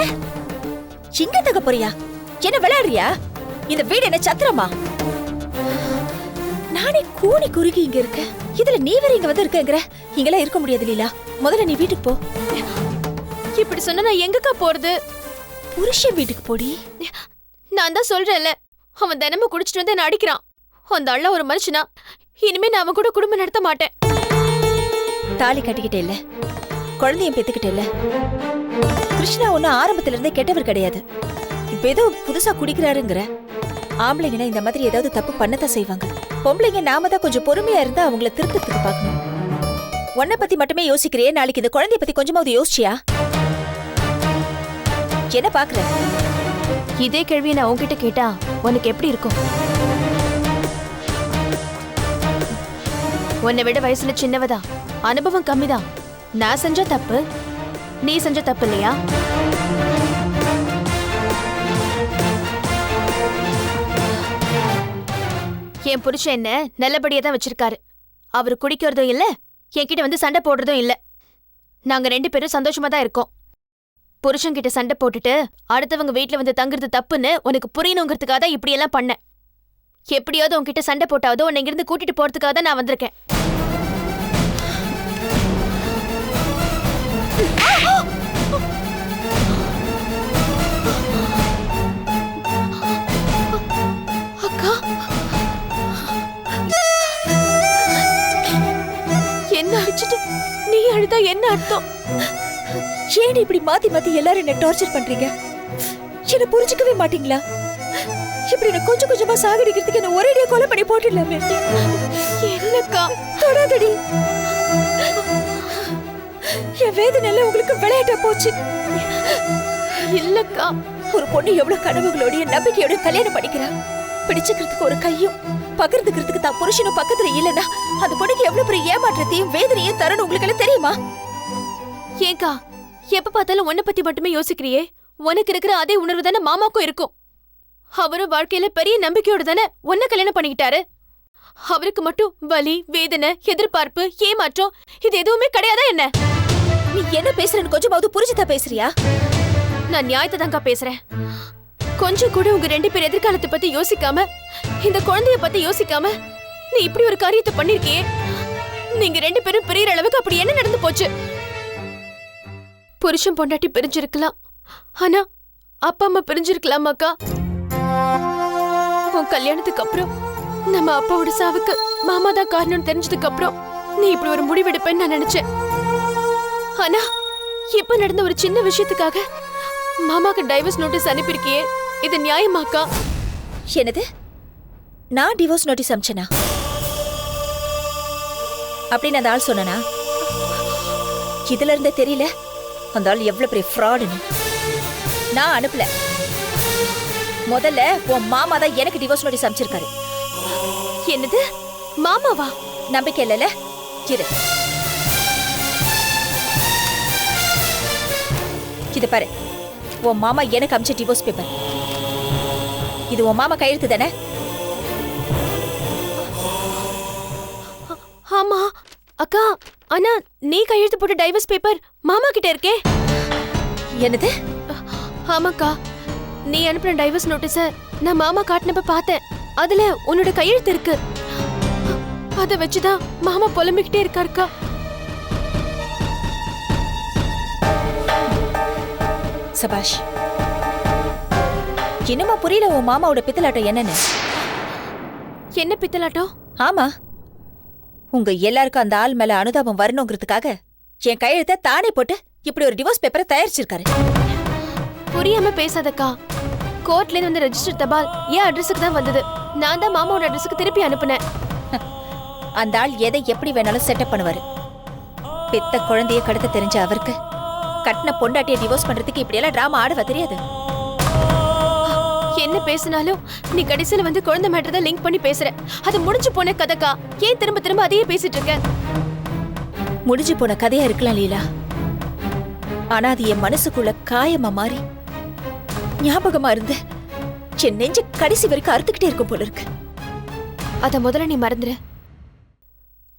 இங்க தங்க போறியா? என்ன விளையாடுறியா? இந்த வீடு என்ன சத்திரமா? நானே கூனி குறுகி இங்க இருக்க, இதுல நீ வேற இங்க வந்து இருக்கங்கிற. இங்கெல்லாம் இருக்க முடியாது லீலா. முதல்ல நீ வீட்டுக்கு போ. இப்படி சொன்னா நான் எங்கக்கா போறது? புருஷன் வீட்டுக்கு போடி. நான் தான் சொல்றேன்ல, அவன் தினமும் குடிச்சிட்டு வந்து என்ன அடிக்கிறான். அந்த அள்ள ஒரு மனுஷனா? இனிமே நான் அவன் கூட குடும்பம் நடத்த மாட்டேன். தாலி கட்டிக்கிட்டே இல்ல, குழந்தையும் பெத்துக்கிட்டே இல்ல. கிருஷ்ணா ஒண்ணு ஆரம்பத்துல இருந்தே கெட்டவர் கிடையாது. இப்ப ஏதோ புதுசா குடிக்கிறாருங்கிற. ஆம்பளைங்கன்னா இந்த மாதிரி ஏதாவது தப்பு பண்ணத்தான் செய்வாங்க. பொம்பளைங்க நாம தான் கொஞ்சம் பொறுமையா இருந்தா அவங்கள திருப்பத்துக்கு பார்க்கணும். உன்னை பத்தி மட்டுமே யோசிக்கிறியே, நாளைக்கு இந்த குழந்தைய பத்தி கொஞ்சமாவது யோசிச்சியா? என்ன பாக்குற? இதே கேள்வியை நான் உன்கிட்ட கேட்டா உனக்கு எப்படி இருக்கும்? உன்னை விட வயசுல சின்னவதான், அனுபவம் கம்மிதான். நான் செஞ்ச தப்பு, நீ செஞ்ச தப்பு இல்லையா? என் புருஷன் என்ன நல்லபடியா தான் வச்சிருக்காரு. அவரு குடிக்கிறதும் இல்ல, என்கிட்ட வந்து சண்டை போடுறதும் இல்ல. நாங்க 2 பேரும் சந்தோஷமா தான் இருக்கோம். புருஷன் கிட்ட சண்டை போட்டுட்டு அடுத்தவங்க வீட்டுல வந்து தங்குறது தப்புன்னு உனக்கு புரியணுங்கிறதுக்காக தான் இப்படி எல்லாம் பண்ண. எப்படியாவது உன்கிட்ட சண்டை போட்டாவதோ உன்னை இங்கிருந்து கூட்டிட்டு போறதுக்காக தான் நான் வந்திருக்கேன். அக்கா, என்ன அடிச்சிட்டு நீ அழுதா என்ன அர்த்தம்? ஏன் இப்படி மாத்தி மாத்தி எல்லாரும் என்ன டார்ச்சர் பண்றீங்க? என்ன புரிஞ்சுக்கவே மாட்டீங்களா? இப்படி என்ன கொஞ்சம் கொஞ்சமா சாகடிக்கிறதுக்கு என்ன ஒரேடியா கொலை பண்ணி போட்டுடலாமே. என்னக்கா, தொடாதடி. என் வேதனையில உங்களுக்கு விளையாட்ட போச்சு. இல்லக்கா, ஒரு பொண்ணு எவ்வளவு கனவுகளோட நம்பிக்கையோட கல்யாணம் பண்ணிக்கிறா. பிடிச்சுக்கிறதுக்கு ஒரு கையும் பகிர்ந்துக்கிறதுக்கு தான் புருஷனும் பக்கத்துல இல்லன்னா அந்த பொண்ணுக்கு எவ்வளவு பெரிய ஏமாற்றத்தையும் வேதனையும் தரணும் உங்களுக்கு எல்லாம் தெரியுமா? ஏங்கா, எப்ப பார்த்தாலும் உன்னை பத்தி மட்டுமே யோசிக்கிறியே. உனக்கு இருக்கிற அதே உணர்வு தானே மாமாக்கும் இருக்கும். அவரும் வாழ்க்கையில பெரிய நம்பிக்கையோட தானே உன்னை கல்யாணம் பண்ணிக்கிட்டாரு. அவருக்கு மட்டும் வலி, வேதனை, எதிர்பார்ப்பு, ஏமாற்றம் இது எதுவுமே கிடையாதா என்ன? நீ என்ன பேசுறன்னு கொஞ்சமாவது புரிஞ்சுதா பேசுறியா? நான் நியாயத்தை தாங்க பேசுறேன். கொஞ்சம் கூட உங்க 2 பேர் எதிர்காலத்தை பத்தி யோசிக்காம, இந்த குழந்தைய பத்தி யோசிக்காம நீ இப்படி ஒரு காரியத்தை பண்ணிருக்கியே. நீங்க 2 பேரும் பிரியற அளவுக்கு அப்படி என்ன நடந்து போச்சு? புருஷன் பொண்டாட்டி பிரிஞ்சிருக்கலாம், ஆனா அப்பா அம்மா பிரிஞ்சிருக்கலாமாக்கா? உன் கல்யாணத்துக்கு அப்புறம் நம்ம அப்பாவோட சாவுக்கு மாமா தான் காரணம் தெரிஞ்சதுக்கு அப்புறம் நீ இப்படி ஒரு முடிவெடுப்பேன்னு நான் நினைச்சேன். ஆனா இப்ப நடந்த ஒரு சின்ன விஷயத்துக்காக மாமாக்கு டைவர்ஸ் நோட்டீஸ் அனுப்பியிருக்கியே, இது நியாயமாக்கா? என்னது, நான் டிவோர்ஸ் நோட்டீஸ் அனுப்பிச்சேனா? அப்படின்னு அந்த ஆள் சொன்னா? இதுல இருந்தே தெரியல அந்த ஆள் எவ்வளவு பெரிய ஃப்ராடுன்னு. நான் அனுப்பல. முதல்ல உன் மாமா தான் எனக்கு டிவோர்ஸ் நோட்டீஸ் அனுப்பிச்சிருக்காரு. என்னது, மாமாவா? நம்பிக்கை இல்லைல்ல, இரு இது பாரு. உன் மாமா எனக்கு அனுப்பிச்ச டிவோர்ஸ் பேப்பர் இது. உன் மாமா கையெழுத்து தானே? ஆமா அக்கா, ஆனா நீ கையெழுத்து போட்ட டைவர்ஸ் பேப்பர் மாமா கிட்ட இருக்கே. என்னது? ஆமாக்கா, நீ அனுப்பின டைவர்ஸ் நோட்டீஸ நான் மாமா காட்டினப்ப பார்த்தேன். அதுல உன்னோட கையெழுத்து இருக்கு. அதை வச்சுதான் மாமா புலம்பிக்கிட்டே இருக்காருக்கா. சபாஷ். இன்னுமா புரியல உன் மாமாவோட பித்தலாட்டம் என்னன்னு? என்ன பித்தலாட்டம்? ஆமா, உங்க எல்லாருக்கும் அந்த ஆள் மேல அனுதாபம் வரணுங்கிறதுக்காக என் கையெழுத்த தானே போட்டு இப்படி ஒரு டிவோர்ஸ் பேப்பரை தயாரிச்சிருக்காரு. புரியாம பேசாதக்கா. கோர்ட்ல இருந்து வந்த ரெஜிஸ்டர் தபால் என் அட்ரஸுக்கு தான் வந்தது. நான் தான் மாமாவோட அட்ரஸுக்கு திருப்பி அனுப்புனேன். அந்த ஆள் எதை எப்படி வேணாலும் செட்டப் பண்ணுவாரு. பெத்த குழந்தைய கடத்த தெரிஞ்ச அவருக்கு கட்டின பொண்டாட்டிய டிவோர்ஸ் பண்றதுக்கு இப்படியெல்லாம் டிராமா ஆடவா தெரியாது? என்ன பேசினாலும் நீ கடைசியில வந்து குழந்தை மேட்டர் தான் லிங்க் பண்ணி பேசுற. அது முடிஞ்சு போன கதைக்கா. ஏன் திரும்ப திரும்ப அதையே பேசிட்டு இருக்க? முடிஞ்சு போன கதையா இருக்கலாம் லீலா, ஆனா அது என் மனசுக்குள்ள காயமா மாறி ஞாபகமா இருந்து என் நெஞ்ச கடைசி வரைக்கும் அறுத்துக்கிட்டே இருக்கும் போல இருக்கு. அத முதல்ல நீ மறந்துரு.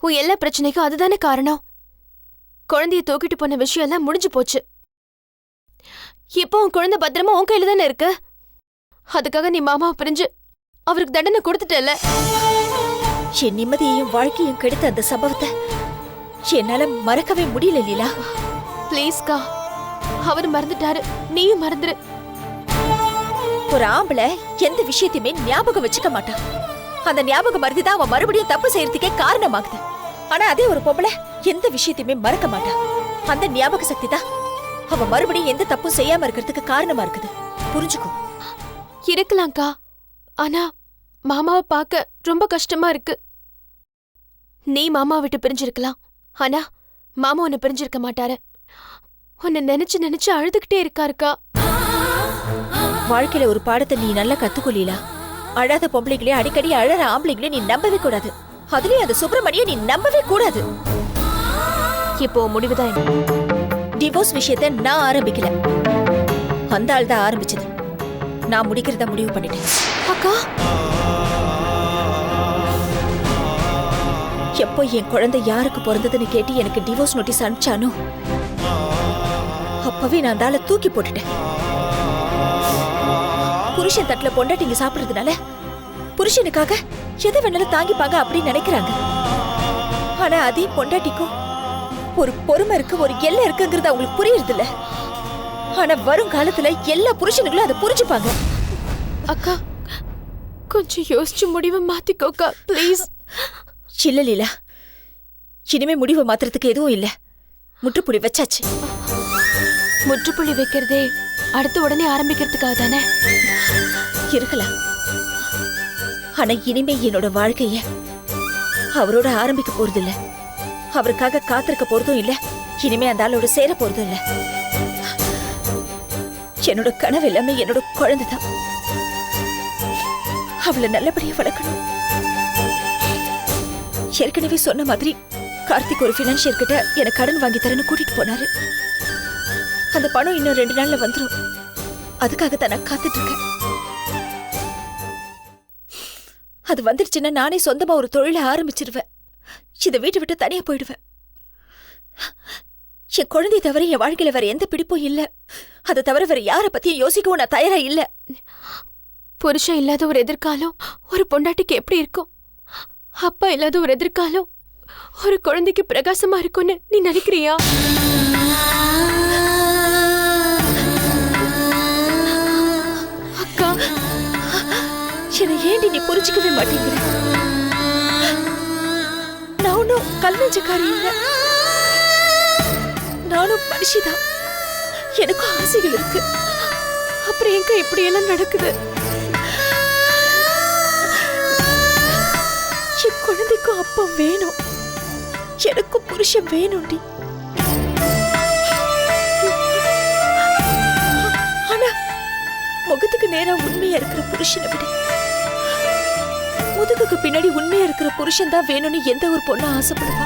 உன் எல்லா பிரச்சனைக்கும் அதுதானே காரணம். குழந்தைய தூக்கிட்டு போன விஷயம் எல்லாம் முடிஞ்சு போச்சு. இப்போ உன் குழந்தை பத்திரமா உன் கையில தானே இருக்கு. அதுக்காக நீ மாமாவை பிரிஞ்சு அவருக்கு தண்டனை கொடுத்துட்டல. என் நிம்மதியையும் வாழ்க்கையும் கெடுத்த அந்த சம்பவத்தை என்னால மறக்கவே முடியல லீலா. பிளீஸ்கா, அவர் மறந்துட்டாரு, நீயும் மறந்துரு. ஒரு ஆம்பளை எந்த விஷயத்தையுமே ஞாபகம் வச்சுக்க மாட்டான். அந்த ஞாபகம் மறந்துதான் அவன் மறுபடியும் தப்பு செய்யறதுக்கே காரணமாகுது. ஆனா அதே ஒரு பொம்பளை எந்த விஷயத்தையுமே மறக்க மாட்டான். அந்த ஞாபக சக்தி தான் அவன் மறுபடியும் எந்த தப்பும் செய்யாம இருக்கிறதுக்கு காரணமா இருக்குது. புரிஞ்சுக்கும். இருக்கலாம்க்கா, ஆனா மாமாவை பார்க்க ரொம்ப கஷ்டமா இருக்கு. நீ மாமா விட்டு பிரிஞ்சிருக்கலாம், ஆனா மாமா உன்னை பிரிஞ்சிருக்க மாட்டாரு. உன்னை நினைச்சு நினைச்சு அழுதுகிட்டே இருக்காருக்கா. வாழ்க்கையில ஒரு பாடத்தை நீ நல்லா கத்துக்கொள்ளீலா. அழாத பொம்பளைங்களே அடிக்கடி அழற ஆம்பளைங்களே நீ நம்பவே கூடாது. அதுலயும் அந்த சுப்பிரமணிய நீ நம்பவே கூடாது. இப்போ முடிவுதான். டிவோர்ஸ் விஷயத்தை நான் ஆரம்பிக்கல, அந்த ஆள் தான் ஆரம்பிச்சது. நான் முடிக்கிறதா முடிவு பண்ணிட்டேன். அக்கா, எப்போ என் குழந்தை யாருக்கு பிறந்ததுன்னு கேட்டு எனக்கு டிவோர்ஸ் நோட்டீஸ் அனுப்பிச்சானோ அப்பவே நான் அந்த ஆளை தூக்கி போட்டுட்டேன். புருஷன் தட்டுல பொண்டாட்டிங்க சாப்பிடுறதுனால புருஷனுக்காக எதை வேணாலும் தாங்கிப்பாங்க அப்படின்னு நினைக்கிறாங்க. ஆனா அதே பொண்டாட்டிக்கும் ஒரு பொறுமை இருக்கு, ஒரு எல்லை இருக்குங்கிறது அவங்களுக்கு புரியுறது இல்ல. ஆனா வரும் காலத்துல எல்லா புருஷனுங்களும் அதை புரிஞ்சுப்பாங்க. அக்கா, கொஞ்சம் யோசிச்சு முடிவை மாத்திக்கோக்கா ப்ளீஸ். இல்ல லீலா, இனிமே முடிவை மாத்துறதுக்கு எதுவும் இல்ல. முற்றுப்புள்ளி வச்சாச்சு. முற்றுப்புள்ளி வைக்கிறதே அடுத்த உடனே ஆரம்பிக்கிறதுக்காக தானே? இருக்கலாம், ஆனா இனிமே என்னோட வாழ்க்கைய அவரோட ஆரம்பிக்க போறது இல்ல, அவருக்காக காத்திருக்க போறதும் இல்ல, இனிமே அந்த ஆளோட சேர போறதும் இல்ல. என்னோட கனவு எல்லாமே என்னோட குழந்தைதான். அவளை நல்லபடியா வளர்க்கணும். ஏற்கனவே சொன்ன மாதிரி கார்த்திக் ஒரு பினான்சியர் கிட்ட எனக்கு கடன் வாங்கி தரேன்னு கூட்டிட்டு போனாரு. அந்த பணம் இன்னும் 2 நாள்ல வந்துடும். அதுக்காக தான் நான் காத்துட்டு இருக்கேன். அது வந்துடுச்சுன்னா நானே சொந்தமா ஒரு தொழிலை ஆரம்பிச்சிருவேன். இதை வீட்டை விட்டு தனியா போயிடுவேன். என் குழந்தை தவிர என் வாழ்க்கையில வேற எந்த பிடிப்பும் இல்ல. அதை தவிர வேற யாரை பத்தியும் யோசிக்கவும் நான் தயாரா இல்ல. புருஷன் இல்லாத ஒரு எதிர்காலம் ஒரு பொண்டாட்டிக்கு எப்படி இருக்கும்? அப்பா இல்லாத ஒரு எதிர்காலம் ஒரு குழந்தைக்கு பிரகாசமா இருக்கும்னு நீ நினைக்கிறியா? அக்கா, என்னை ஏண்டி நீ புரிஞ்சுக்கவே மாட்டேங்கிற? நான் ஒன்னும் கல்நெஞ்சக்காரி இல்ல, நானும் மனுஷிதான். எனக்கும் ஆசைகள் இருக்கு. அப்புறம் எங்க இப்படி எல்லாம் நடக்குது? என் குழந்தைக்கும் அப்பா வேணும், எனக்கும் புருஷன் வேணும்டி. ஆனா முகத்துக்கு நேரா உண்மையா இருக்கிற புருஷனை விட முதுகுக்கு பின்னாடி உண்மையா இருக்கிற புருஷன் தான் வேணும்னு எந்த ஒரு பொண்ணு ஆசைப்படுவா.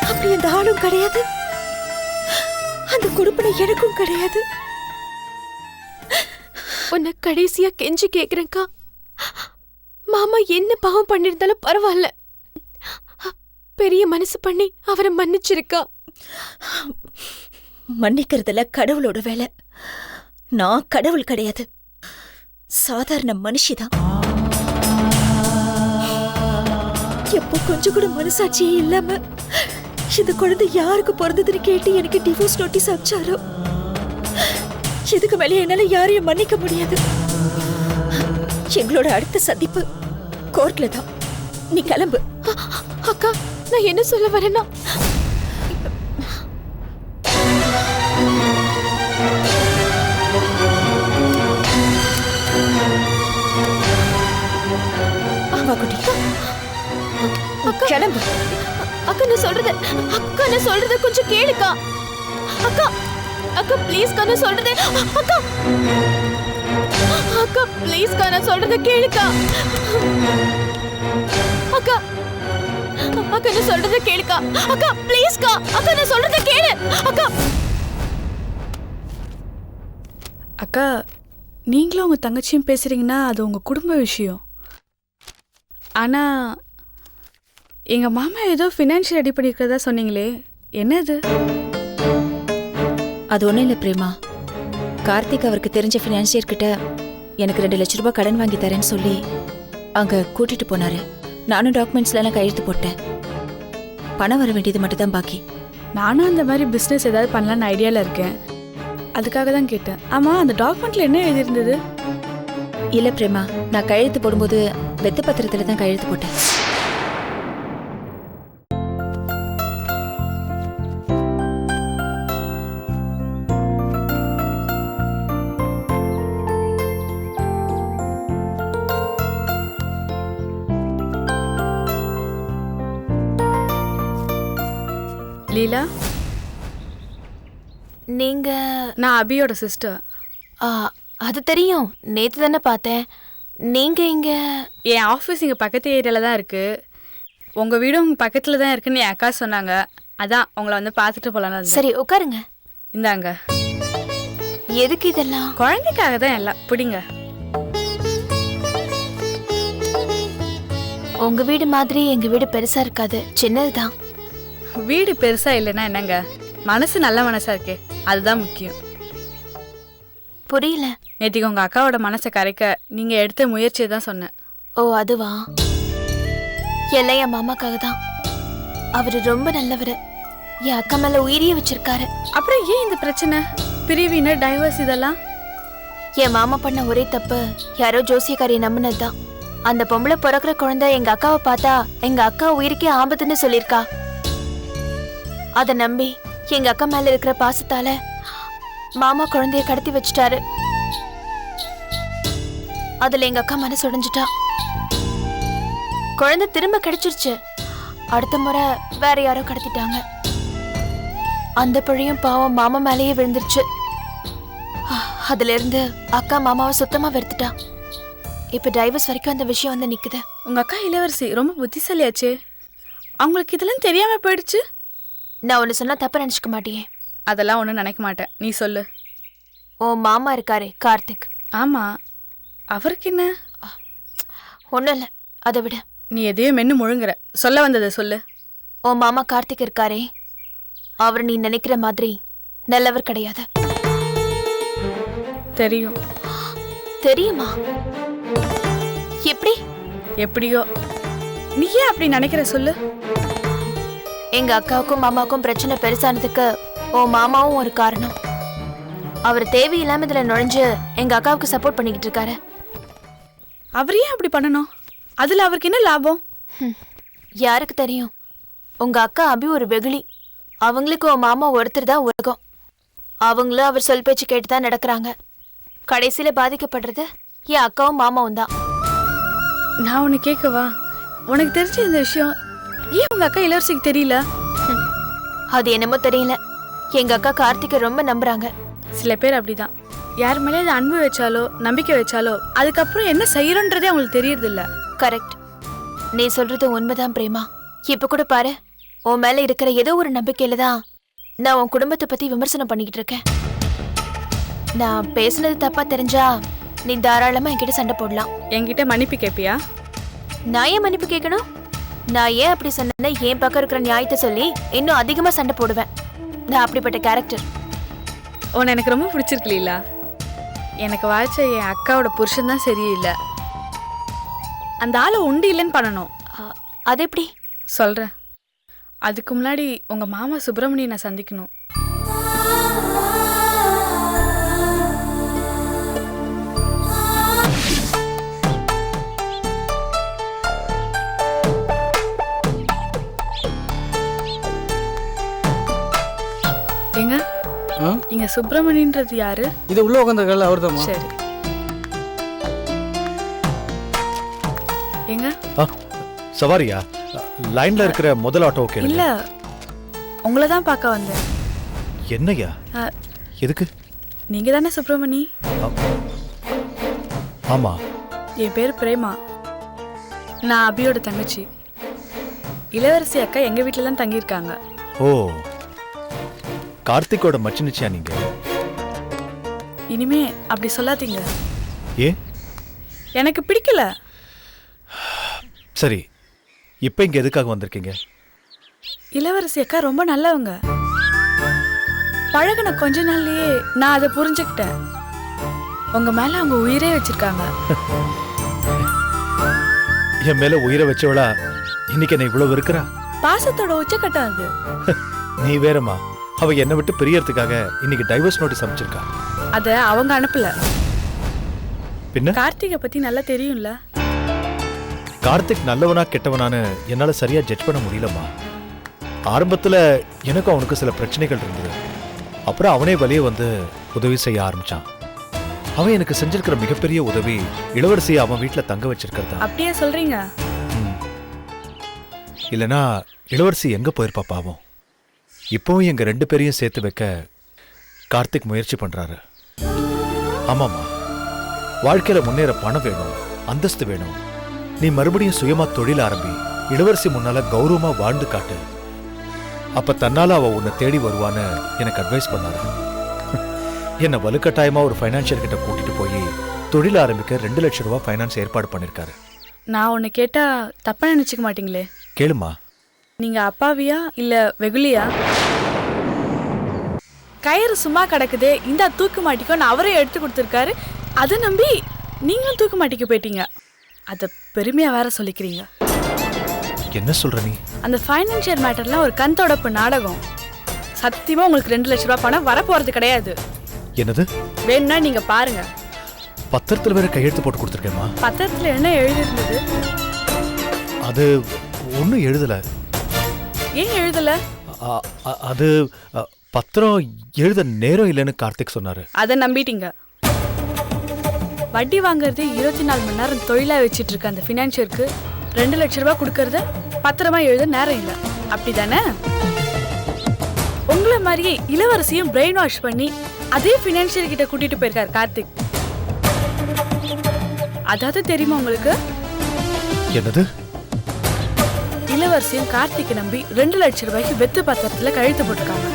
அப்படி அந்த ஆளும் கிடையாது, அந்த கொடுப்பனை எனக்கும் கிடையாது. உன்னை கடைசியா கெஞ்சி கேக்குறேன்க்கா, மாமா என்ன பாவம் பண்ணிருந்தாலும் பரவாயில்ல, பெரிய மனசு பண்ணி அவரை மன்னிச்சிருக்கா. மன்னிக்கிறதுல கடவுளோட வேலை. நான் கடவுள் கிடையாது, சாதாரண மனுஷிதான். எப்போ கொஞ்சம் கூட மனசாட்சியே இல்லாம இந்த குழந்தை யாருக்கு பிறந்ததுன்னு கேட்டு எனக்கு டிவோர்ஸ் நோட்டீஸ் அனுப்பிச்சாரோ, இதுக்கு மேலே என்னால யாரையும் மன்னிக்க முடியாது. எங்களோட அடுத்த சந்திப்பு கோர்ட்ல தான். நீ கிளம்பு. அக்கா, நான் என்ன சொல்ல வரேன்னா, கிளம்பு. அக்கா நான் சொல்றத கொஞ்சம் கேளுக்கா. அக்கா அக்கா ப்ளீஸ் கா, நான் சொல்றத அக்கா அக்கா ப்ளீஸ் கா, நான் சொல்றத கேளுக்கா. அக்கா அக்கா நான் சொல்றத கேளுக்கா. அக்கா ப்ளீஸ் கா, அக்கா நான் சொல்றத கேளு. அக்கா அக்கா, நீங்களும் உங்க தங்கச்சியும் பேசுறீங்கன்னா அது உங்க குடும்ப விஷயம். ஆனா எங்க மாமா ஏதோ ஃபினான்ஷியல் ரெடி பண்ணிருக்கிறதா சொன்னீங்களே, என்னது? அது ஒன்றும் இல்லை பிரேமா. கார்த்திக் அவருக்கு தெரிஞ்ச ஃபினான்சியர் கிட்ட எனக்கு 2 லட்ச ரூபாய் கடன் வாங்கி தரேன்னு சொல்லி அங்கே கூட்டிட்டு போனாரு. நானும் டாக்குமெண்ட்ஸ்லாம் கையெழுத்து போட்டேன். பணம் வர வேண்டியது மட்டும் தான் பாக்கி. நானும் அந்த மாதிரி பிஸ்னஸ் ஏதாவது பண்ணலான்னு ஐடியாவில் இருக்கேன். அதுக்காக தான் கேட்டேன். ஆமாம், அந்த டாக்குமெண்ட்டில் என்ன எழுதியிருந்தது? இல்லை பிரேமா, நான் கையெழுத்து போடும்போது வெத்து பத்திரத்தில் தான் கையெழுத்து போட்டேன். லீலா, நீங்க? நான் அபியோட சிஸ்டர். அது தெரியும், நேத்து தானே பார்த்தேன். நீங்க இங்க? என் ஆஃபீஸ் இங்கே பக்கத்து ஏரியாவில் தான் இருக்குது. உங்கள் வீடும் உங்கள் பக்கத்தில் தான் இருக்குன்னு என் அக்கா சொன்னாங்க. அதான் உங்களை வந்து பார்த்துட்டு போகலான்னு. சரி உட்காருங்க. இந்தாங்க. எதுக்கு இதெல்லாம்? குழந்தைக்காக தான் எல்லாம். பிடிங்க. உங்க வீடு மாதிரி எங்க வீடு பெருசா இருக்காது, சின்னதுதான். வீடு பெருசா இல்லைன்னா என்னங்க, மனசு நல்ல மனசா இருக்கே, அதுதான் முக்கியம். புரியல. நேற்றுக்கு உங்க அக்காவோட மனசை கரைக்க நீங்க எடுத்த முயற்சியை தான் சொன்னேன். ஓ அதுவா? எல்லாம் என் மாமாக்காக தான். அவரு ரொம்ப நல்லவர். என் அக்கா மேல உயிரிய வச்சிருக்காரு. அப்புறம் ஏன் இந்த பிரச்சனை, பிரிவினை, டைவர்ஸ் இதெல்லாம்? என் மாமா பண்ண ஒரே தப்பு, யாரோ ஜோசியக்காரியை நம்பினதுதான். அந்த பொம்பளை பிறக்கிற குழந்தை எங்க அக்காவை பார்த்தா எங்க அக்கா உயிருக்கே ஆபத்துன்னு சொல்லியிருக்கா. அதை நம்பி எங்க அக்கா மேல இருக்கிற பாசத்தால மாமா குழந்தைய கடத்தி வச்சிட்டாரு. அதுல எங்க அக்கா மனசு உடைஞ்சிட்டா. குழந்தை திரும்ப கிடைச்சிருச்சு. அடுத்த முறை வேற யாரோ கடத்திட்டாங்க. அந்த பழியும் பாவம் மாமா மேலேயே விழுந்துருச்சு. அதுல இருந்து அக்கா மாமாவை சுத்தமா வெறுத்துட்டா. இப்ப டைவர்ஸ் வரைக்கும் அந்த விஷயம் வந்து நிக்குது. உங்க அக்கா இளவரசி ரொம்ப புத்திசாலியாச்சே. அவங்களுக்கு இதெல்லாம் தெரியாம போயிடுச்சு. நான் ஒன்னு சொன்னா தப்ப நினைச்சுக்க மாட்டியே. அதெல்லாம் ஒன்றும் நினைக்க மாட்டேன், நீ சொல்லு. ஓ மாமா இருக்காரே கார்த்திக். ஆமா, அவருக்கு என்ன? ஒன்றும் இல்லை, அதை விட. நீ எதையும் மென்னு முழுங்குற, சொல்ல வந்ததை சொல்லு. ஓ மாமா கார்த்திக் இருக்காரே, அவர் நீ நினைக்கிற மாதிரி நல்லவர் கிடையாது. தெரியும். தெரியுமா? எப்படி? எப்படியோ. நீ ஏன் அப்படி நினைக்கிற சொல்லு. எங்க அக்காவுக்கும் மாமாவுக்கும் பிரச்சனை பெருசானதுக்கு ஓ மாமாவும் ஒரு காரணம். அவர் தேவையில்லாம இதுல நுழைஞ்சு எங்க அக்காவுக்கு சப்போர்ட் பண்ணிக்கிட்டு இருக்காரு. அவர் ஏன் அப்படி பண்ணணும்? அதுல அவருக்கு என்ன லாபம்? யாருக்கு தெரியும். உங்க அக்கா அபி ஒரு வெகுளி. அவங்களுக்கு உன் மாமா ஒருத்தர் தான் உலகம். அவங்களும் அவர் சொல் பேச்சு கேட்டுதான் நடக்கிறாங்க. கடைசியில பாதிக்கப்படுறது என் அக்காவும் மாமாவும் தான். நான் உன்னை கேட்கவா? உனக்கு தெரிஞ்ச இந்த விஷயம் ஏன் உங்க அக்கா இளவரசிக்கு தெரியல? அது என்னமோ தெரியல. எங்க அக்கா கார்த்திகை ரொம்ப நம்புறாங்க. சில பேர் அப்படிதான். யார் மேலே அது அன்பு வச்சாலோ நம்பிக்கை வச்சாலோ அதுக்கப்புறம் என்ன செய்யறோன்றதே அவங்களுக்கு தெரியறது இல்ல. கரெக்ட். நீ சொல்றது உண்மைதான் பிரேமா. இப்ப கூட பாரு, உன் மேல இருக்கிற ஏதோ ஒரு நம்பிக்கையில தான் நான் உன் குடும்பத்தை பத்தி விமர்சனம் பண்ணிக்கிட்டு இருக்கேன். நான் பேசுனது தப்பா தெரிஞ்சா நீ தாராளமா என்கிட்ட சண்டை போடலாம். என்கிட்ட மன்னிப்பு கேட்பியா? நான் ஏன் மன்னிப்பு கேட்கணும்? நான் ஏன் அப்படி சொன்னேன்னா என் பக்கம் இருக்கிற நியாயத்தை சொல்லி இன்னும் அதிகமா சண்டை போடுவேன். நான் அப்படிப்பட்ட கேரக்டர். உன்னை எனக்கு ரொம்ப பிடிச்சிருக்கலீங்களா? எனக்கு வாய்ச்ச என் அக்காவோட புருஷன் தான் சரியில்லை. அந்த ஆளை உண்டு இல்லைன்னு பண்ணணும். அது எப்படி? சொல்கிறேன். அதுக்கு முன்னாடி உங்கள் மாமா சுப்பிரமணியை நான் சந்திக்கணும். ஏங்க இங்க சுப்பிரமணின்றது யாரு? இது உள்ள உட்காந்துருக்கல அவர் தான். சரி. ஏங்க சவாரியா? லைன்ல இருக்கிற முதல் ஆட்டோ கேளுங்க. இல்ல, உங்களை தான் பார்க்க வந்தேன். என்னையா? எதுக்கு? நீங்க தானே சுப்பிரமணி? ஆமா. என் பேர் பிரேமா. நான் அபியோட தங்கச்சி. இளவரசி அக்கா எங்க வீட்டில தான் தங்கியிருக்காங்க. ஓ, கார்த்திகோட மச்சினிச்சியா நீங்க? இனிமே அப்படி சொல்லாதீங்க. ஏ? எனக்கு பிடிக்கல. சரி, இப்போ இங்க எதுக்காக வந்திருக்கீங்க? இளவரசி அக்கா ரொம்ப நல்லவங்க. பழகின கொஞ்ச நாள்லயே நான் அதை புரிஞ்சுக்கிட்டேன். உங்க மேல அவங்க உயிரே வச்சிருக்காங்க. என் மேல உயிரை வச்சவளா இன்னைக்கு என்ன இவ்வளவு இருக்கிறா? பாசத்தோட உச்சக்கட்டம் அது. நீ வேறமா, அவ என்னை விட்டு பிரியறதுக்காக இன்னைக்கு டைவர்ஸ் நோட்டீஸ் அனுப்பிச்சிருக்கா. அத அவங்க அனுப்பல. பின்ன கார்த்திகை பத்தி நல்லா தெரியும்ல. கார்த்திக் நல்லவனா கெட்டவனான்னு என்னால சரியா ஜட்ஜ் பண்ண முடியலம்மா. ஆரம்பத்துல எனக்கும் அவனுக்கு சில பிரச்சனைகள் இருந்தது. அப்புறம் அவனே வெளியே வந்து உதவி செய்ய ஆரம்பிச்சான். அவன் எனக்கு செஞ்சிருக்கிற மிகப்பெரிய உதவி இளவரசியை அவன் வீட்டுல தங்க வச்சிருக்கிறதா. அப்படியே சொல்றீங்க? இல்லனா இளவரசி எங்க போயிருப்பா பாவம். இப்போவும் எங்க 2 பேரையும் சேர்த்து வைக்க கார்த்திக் முயற்சி பண்றாரு. ஆமாமா, வாழ்க்கையில முன்னேற பணம் வேணும், அந்தஸ்து வேணும். நீ மறுபடியும் சுயமா தொழில் ஆரம்பி, இளவரசி முன்னால கௌரவமா வாழ்ந்து காட்டு. அப்ப தன்னால அவ உன்னை தேடி வருவான்னு எனக்கு அட்வைஸ் பண்ணாரு. என்ன வலுக்கட்டாயமா ஒரு ஃபைனான்சியர் கிட்ட கூட்டிட்டு போய் தொழில் ஆரம்பிக்க 2 லட்சம் ரூபாய் ஃபைனான்ஸ் ஏற்பாடு பண்ணிருக்காரு. நான் உன்னை கேட்டா தப்பா நினைச்சுக்க மாட்டீங்களே? கேளுமா. நீங்க அப்பாவியா இல்ல வெகுலியா? கயிறு சும்மா கிடக்குதே, இந்த தூக்கு மாட்டிக்கோன்னு அவரே எடுத்து கொடுத்துருக்காரு. அதை நம்பி நீங்களும் தூக்கு மாட்டிக்க போயிட்டீங்க. அதை பெருமையா வேற சொல்லிக்கிறீங்க. என்ன சொல்ற நீ? அந்த ஃபைனான்சியல் மேட்டர்லாம் ஒரு கண்தொடப்பு நாடகம். சத்தியமா உங்களுக்கு 2 லட்சம் ரூபாய் பணம் வரப்போறது கிடையாது. என்னது? வேணும்னா நீங்க பாருங்க. பத்திரத்துல வேற கையெழுத்து போட்டு கொடுத்துருக்கேம்மா. பத்திரத்துல என்ன எழுதிருந்தது? அது ஒன்றும் எழுதல. ஏன் எழுதல? அது பத்திரம் எழுத நேரம் இல்லைன்னு கார்த்திக் சொன்னாரு. அதை நம்பிட்டீங்க. வட்டி வாங்குறது 24 மணி நேரம் தொழிலா வச்சிட்டு இருக்க அந்த ஃபினான்ஷியருக்கு 2 லட்சம் ரூபாய் கொடுக்கறத பத்திரமா எழுத நேரம் இல்லை, அப்படிதானே? உங்களை மாதிரியே இளவரசியும் பிரெயின் வாஷ் பண்ணி அதே ஃபினான்ஷியர் கிட்ட கூட்டிட்டு போயிருக்காரு கார்த்திக். அதாவது தெரியுமா உங்களுக்கு? என்னது? இளவரசியும் கார்த்திகை நம்பி 2 லட்சம் ரூபாய்க்கு வெத்து பத்திரத்துல கையெழுத்து போட்டிருக்காங்க.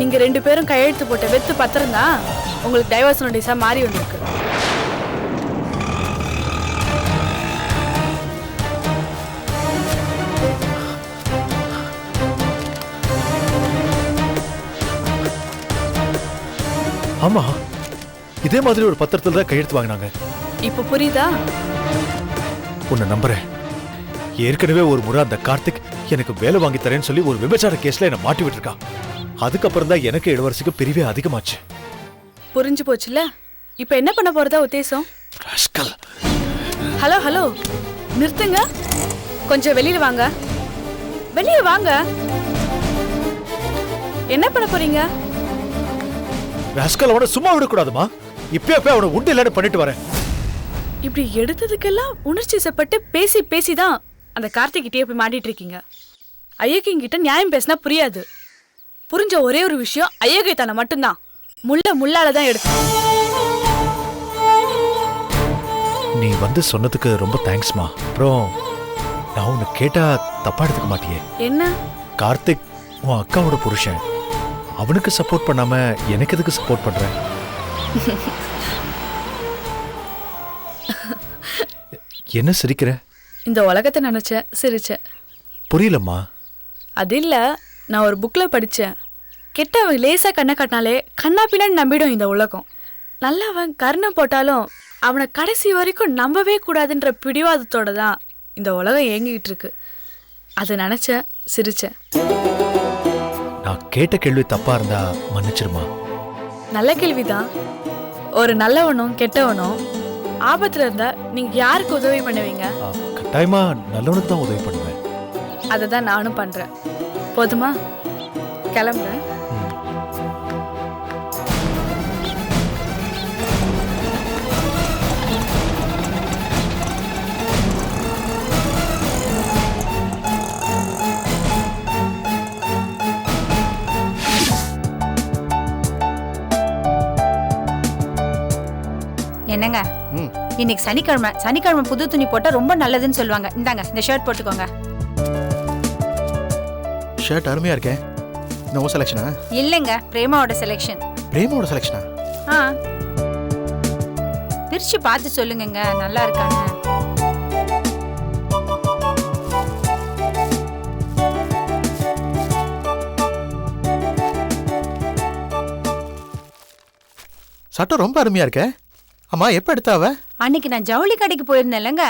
நீங்க 2 பேரும் கையெழுத்து போட்ட வெத்து பத்திரம் தான் உங்களுக்கு டைவர்ஸ் நோட்டீஸா மாறி வந்திருக்கு. ஆமா, இதே மாதிரி ஒரு பத்திரத்துல தான் கையெழுத்து வாங்கினாங்க. இப்ப புரியுதா? உன்னை நம்புறேன். ஏற்கனவே ஒரு முறை அந்த கார்த்திக் எனக்கு வேலை வாங்கி தரேன்னு சொல்லி ஒரு விபச்சார கேஸ்ல என்ன மாட்டி விட்டுருக்கான். அதுக்கப்புறம் தான் எனக்கு இளவரசிக்கு பிரிவே அதிகமாச்சு. புரிஞ்சு போச்சுல. இப்ப என்ன பண்ண போறதா உத்தேசம்? ஹலோ ஹலோ, நிறுத்துங்க. கொஞ்சம் வெளியில வாங்க. வெளியே வாங்க. என்ன பண்ண போறீங்க? ராஸ்கல், அவனை சும்மா விடக்கூடாதுமா. இப்ப அவனை உண்டு இல்லைன்னு பண்ணிட்டு வரேன். இப்படி எடுத்ததுக்கெல்லாம் உணர்ச்சி சப்பட்டு பேசி பேசிதான் அந்த கார்த்திகிட்டே போய் மாட்டிட்டு இருக்கீங்க. ஐயக்கிட்ட நியாயம் பேசினா புரியாது. புரிஞ்ச ஒரே ஒரு விஷயம் ஐயகைத்தான மட்டும்தான். முள்ளாலதான் எடுக்கும். நீ வந்து சொன்னதுக்கு ரொம்ப தேங்க்ஸ்மா. அப்புறம் நான் உன்னை கேட்டா தப்பா எடுத்துக்க மாட்டியே? என்ன? கார்த்திக் உன் அக்காவோட புருஷன். அவனுக்கு சப்போர்ட் பண்ணாம எனக்கு எதுக்கு சப்போர்ட் பண்ற? என்ன சிரிக்கிற? இந்த உலகத்தை நினைச்சேன், சிரிச்சேன். புரியலம்மா. அது இல்ல, நான் ஒரு புக்ல படிச்சேன். கெட்டவன் லேசா கண்ணை காட்டினாலே கண்ணா பின்னாடி நம்பிடும் இந்த உலகம். நல்லவன் கர்ணம் போட்டாலும் அவனை கடைசி வரைக்கும் நம்பவே கூடாதுன்ற பிடிவாதத்தோட தான் இந்த உலகம் இயங்கிட்டு இருக்கு. அதை நினைச்சேன், சிரிச்சேன். நான் கேட்ட கேள்வி தப்பா இருந்தா மன்னிச்சிருமா. நல்ல கேள்விதான். ஒரு நல்லவனும் கெட்டவனும் ஆபத்துல இருந்தா நீங்க யாருக்கு உதவி பண்ணுவீங்க? கட்டாயமா நல்லவனுக்கு தான் உதவி பண்ணுவேன். அதை தான் நானும் பண்றேன். போதுமா? கிளம்புறேன். என்னங்க, இன்னைக்கு சனிக்கிழமை புது துணி போட்டா ரொம்ப நல்லதுன்னு சொல்லுவாங்க. இந்தாங்க இந்த ஷர்ட் போட்டுக்கோங்க. ஷர்ட் அருமையா இருக்கே. நோ செலக்ஷனா? இல்லங்க, பிரேமாவோட செலக்ஷன். பிரேமாவோட செலக்ஷனா? பிரிச்சு பார்த்து சொல்லுங்கங்க, நல்லா இருக்கானு. சட்டம் ரொம்ப அருமையா இருக்கே. அம்மா எப்ப எடுத்தாவ? அன்னைக்கு நான் ஜவுளி கடைக்கு போயிருந்தேன்லங்க,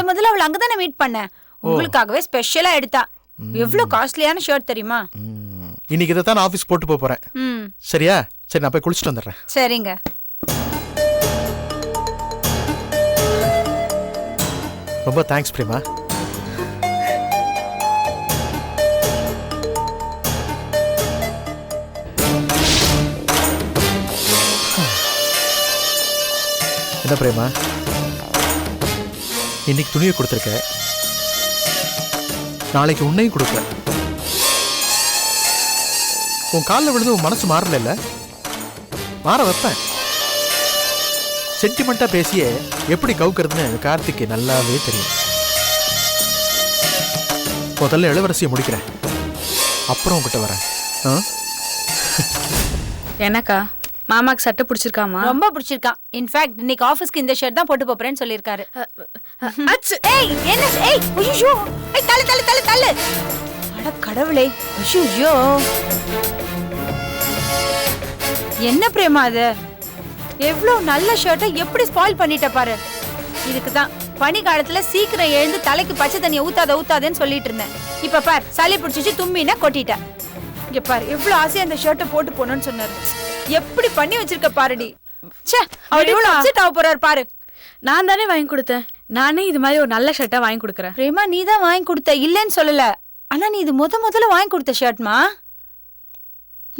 முதல்ல அவளை அங்கதானே மீட் பண்ணேன். உங்களுக்காகவே ஸ்பெஷலா எடுத்தா. எவ்வளவு காஸ்ட்லியான ஷர்ட் தெரியுமா? இன்னைக்கு இதை தான் ஆபீஸ் போட்டு போறேன். சரியா? சரி, நான் போய் குளிச்சுட்டு வந்துடுறேன். சரிங்க. ரொம்ப தேங்க்ஸ் பிரேமா. என்ன பிரேமா, இன்னைக்கு துணியை கொடுத்துருக்க, நாளைக்கு உன்னையும் கொடுப்பேன். உன் காலில் விழுந்து உன் மனசு மாறல, மாற வைப்பேன். சென்டிமெண்டா பேசியே எப்படி கவுக்கிறதுன்னு கார்த்திக்கு நல்லாவே தெரியும். முதல்ல இளவரசியை முடிக்கிறேன், அப்புறம் உங்ககிட்ட வரேன். எனக்கா மாமாக்கு சட்டை பிடிச்சிருக்காமா? ரொம்ப பிடிச்சிருக்கான். இன்ஃபேக்ட் இன்னைக்கு ஆபீஸ்க்கு இந்த ஷர்ட் தான் போட்டு போறேன்னு சொல்லிருக்காரு. ஏய் என்ன? ஏய் ஐயோ, ஏய் தள்ளு தள்ளு தள்ளு தள்ளு. அட கடவுளே, ஐயோ என்ன பிரேமா அது? எவ்வளவு நல்ல ஷர்ட்டை எப்படி ஸ்பாயில் பண்ணிட்ட பாரு. இதுக்கு தான் பனி காலத்துல சீக்கிரம் எழுந்து தலைக்கு பச்சை தண்ணியை ஊத்தாதேன்னு சொல்லிட்டு இருந்தேன். இப்ப பார், சளி பிடிச்சிச்சு, தும்மினா கொட்டிட்ட. இங்க பாரு, எவ்வளவு ஆசையா அந்த ஷர்ட்டை போட்டு போனோன்னு சொன்னாரு. எப்படி பண்ணி வச்சிருக்க பாருடி. ச்சே, அவர் எவ்வளவு அப்செட் ஆக போறாரு பாரு. நான் தானே வாங்கி கொடுத்தேன். நானே இது மாதிரி ஒரு நல்ல ஷர்ட்டா வாங்கி கொடுக்குறேன். பிரேமா, நீ தான் வாங்கி கொடுத்த, இல்லன்னு சொல்லல. ஆனா நீ இது முதல்ல வாங்கி கொடுத்த ஷர்ட்மா.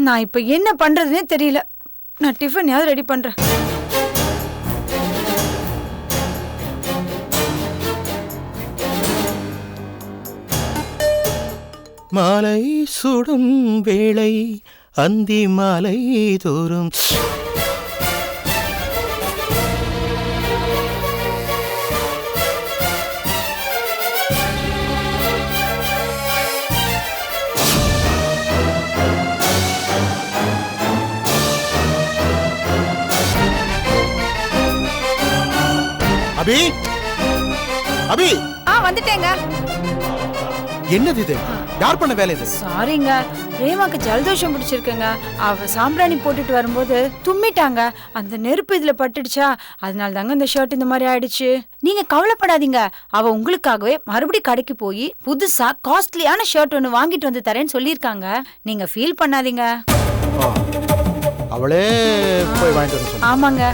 நான் இப்ப என்ன பண்றதுன்னே தெரியல. நான் டிஃபன் யாவது ரெடி பண்றேன். மாலை சுடும் வேளை அந்தி மாலை தோறும் அபி அபி வந்துட்டேங்க. என்னது இது? யார் பண்ண வேலை இது? சாரிங்க, பிரேமாக்கு ஜலதோஷம் பிடிச்சிருக்குங்க. அவ சாம்பிராணி போட்டுட்டு வரும்போது தும்மிட்டாங்க. அந்த நெருப்பு இதுல பட்டுடுச்சா, அதனால தாங்க இந்த ஷர்ட் இந்த மாதிரி ஆயிடுச்சு. நீங்க கவலைப்படாதீங்க, அவ உங்களுக்காகவே மறுபடியும் கடைக்கு போய் புதுசா காஸ்ட்லியான ஷர்ட் ஒன்னு வாங்கிட்டு வந்து தரேன்னு சொல்லிருக்காங்க. நீங்க ஃபீல் பண்ணாதீங்க. அவளே போய் வாங்கிட்டு வந்து சொன்னா? ஆமாங்க.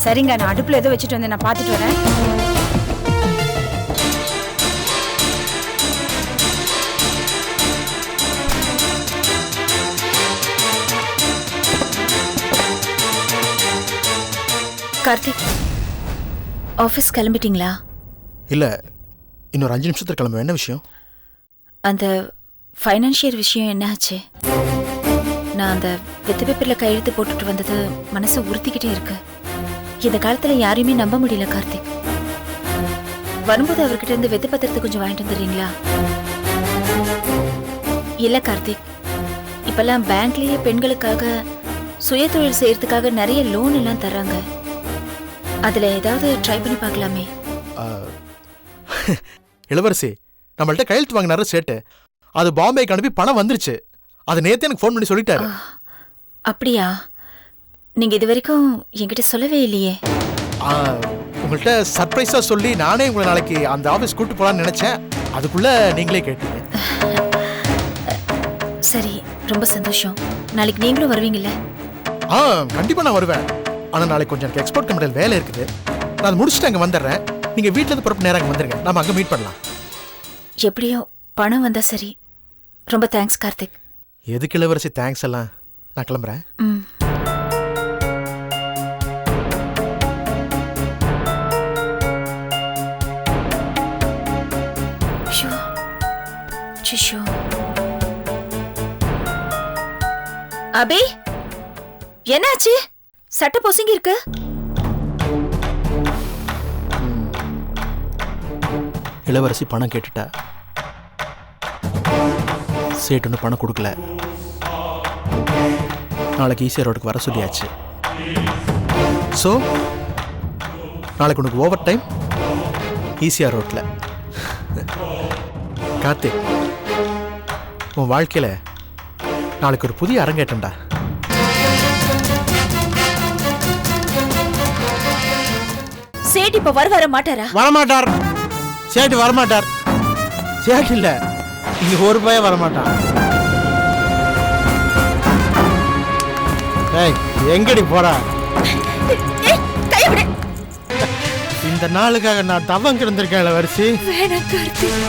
சரிங்க, நான் அடுப்புல ஏதோ வச்சுட்டு வந்தேன், நான் பாத்துட்டு வரேன். கார்த்திக், ஆஃபீஸ் கிளம்பிட்டீங்களா? இல்ல, இன்னொரு 5 நிமிஷத்துல கிளம்புவேன். என்ன விஷயம்? அந்த ஃபைனான்ஷியல் விஷயம் என்ன ஆச்சு? நான் அந்த வெத்து பேப்பர்ல கையெழுத்து போட்டுட்டு வந்தது மனசை உறுத்திக்கிட்டே இருக்கு. இந்த காலத்துல யாரையுமே நம்ப முடியல கார்த்திக். வரும்போது அவர்கிட்ட இருந்து வெத்து பத்திரத்தை கொஞ்சம் வாங்கிட்டு வந்துடுறீங்களா? இல்ல கார்த்திக், இப்பெல்லாம் பேங்க்லயே பெண்களுக்காக சுய தொழில் செய்யறதுக்காக நிறைய லோன் எல்லாம் தராங்க. அதுல ஏதாவது ட்ரை பண்ணி பார்க்கலாமே. இளவரசி, நம்மள்ட்ட கையெழுத்து வாங்கினாரு சேட்டு. அது பாம்பேக்கு அனுப்பி பணம் வந்துருச்சு. அது நேத்து எனக்கு ஃபோன் பண்ணி சொல்லிட்டாரு. அப்படியா? நீங்க இது வரைக்கும் என்கிட்ட சொல்லவே இல்லையே. உங்கள்கிட்ட சர்ப்ரைஸாக சொல்லி நானே உங்களை நாளைக்கு அந்த ஆஃபீஸ் கூட்டு போகலான்னு நினச்சேன். அதுக்குள்ளே நீங்களே கேட்டீங்க. சரி, ரொம்ப சந்தோஷம். நாளைக்கு நீங்களும் வருவீங்கல்ல? கண்டிப்பாக நான் வருவேன். ஆனால் நாளைக்கு கொஞ்சம் எனக்கு எக்ஸ்போர்ட் கம்பெனியில் வேலை இருக்குது. நான் அதை முடிச்சுட்டு அங்கே வந்துடுறேன். நீங்கள் வீட்டிலேருந்து புறப்பட்டு நேரம் அங்கே வந்துருங்க. நம்ம அங்கே மீட் பண்ணலாம். எப்படியோ பணம் வந்தா சரி. ரொம்ப தேங்க்ஸ் கார்த்திக். எதுக்கு இளவரசி தேங்க்ஸ் எல்லாம்? நான் கிளம்புறேன். அபி, என்னாச்சு? சட்டை பொசுங்கி இருக்கு. இளவரசி பணம் கேட்டுட்டா. சேட்டுன்னு பணம் கொடுக்கல. நாளைக்கு ஈசிஆர் ரோடுக்கு வர சொல்லியாச்சு. ஸோ நாளைக்கு உனக்கு ஓவர் டைம் ஈசிஆர் ரோட்டில். கார்த்திக், உன் வாழ்க்கையில் நாளைக்கு ஒரு புதிய அரங்கேற்றம்டா. சேட்டு இப்ப வர மாட்டாரா? வரமாட்டார். சேட்டு வரமாட்டார். சேட்டு இல்ல, இங்க ஒரு பையன் வரமாட்டான். ஏய், எங்கடி போறா? இந்த நாளுக்காக நான் தவம் கிடந்திருக்கேன் இளவரசி. வேணாம் Karthik.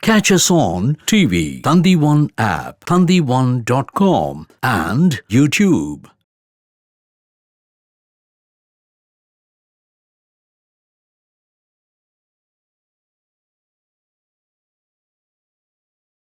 Catch us on TV, Thandivan app, thandivan.com and YouTube.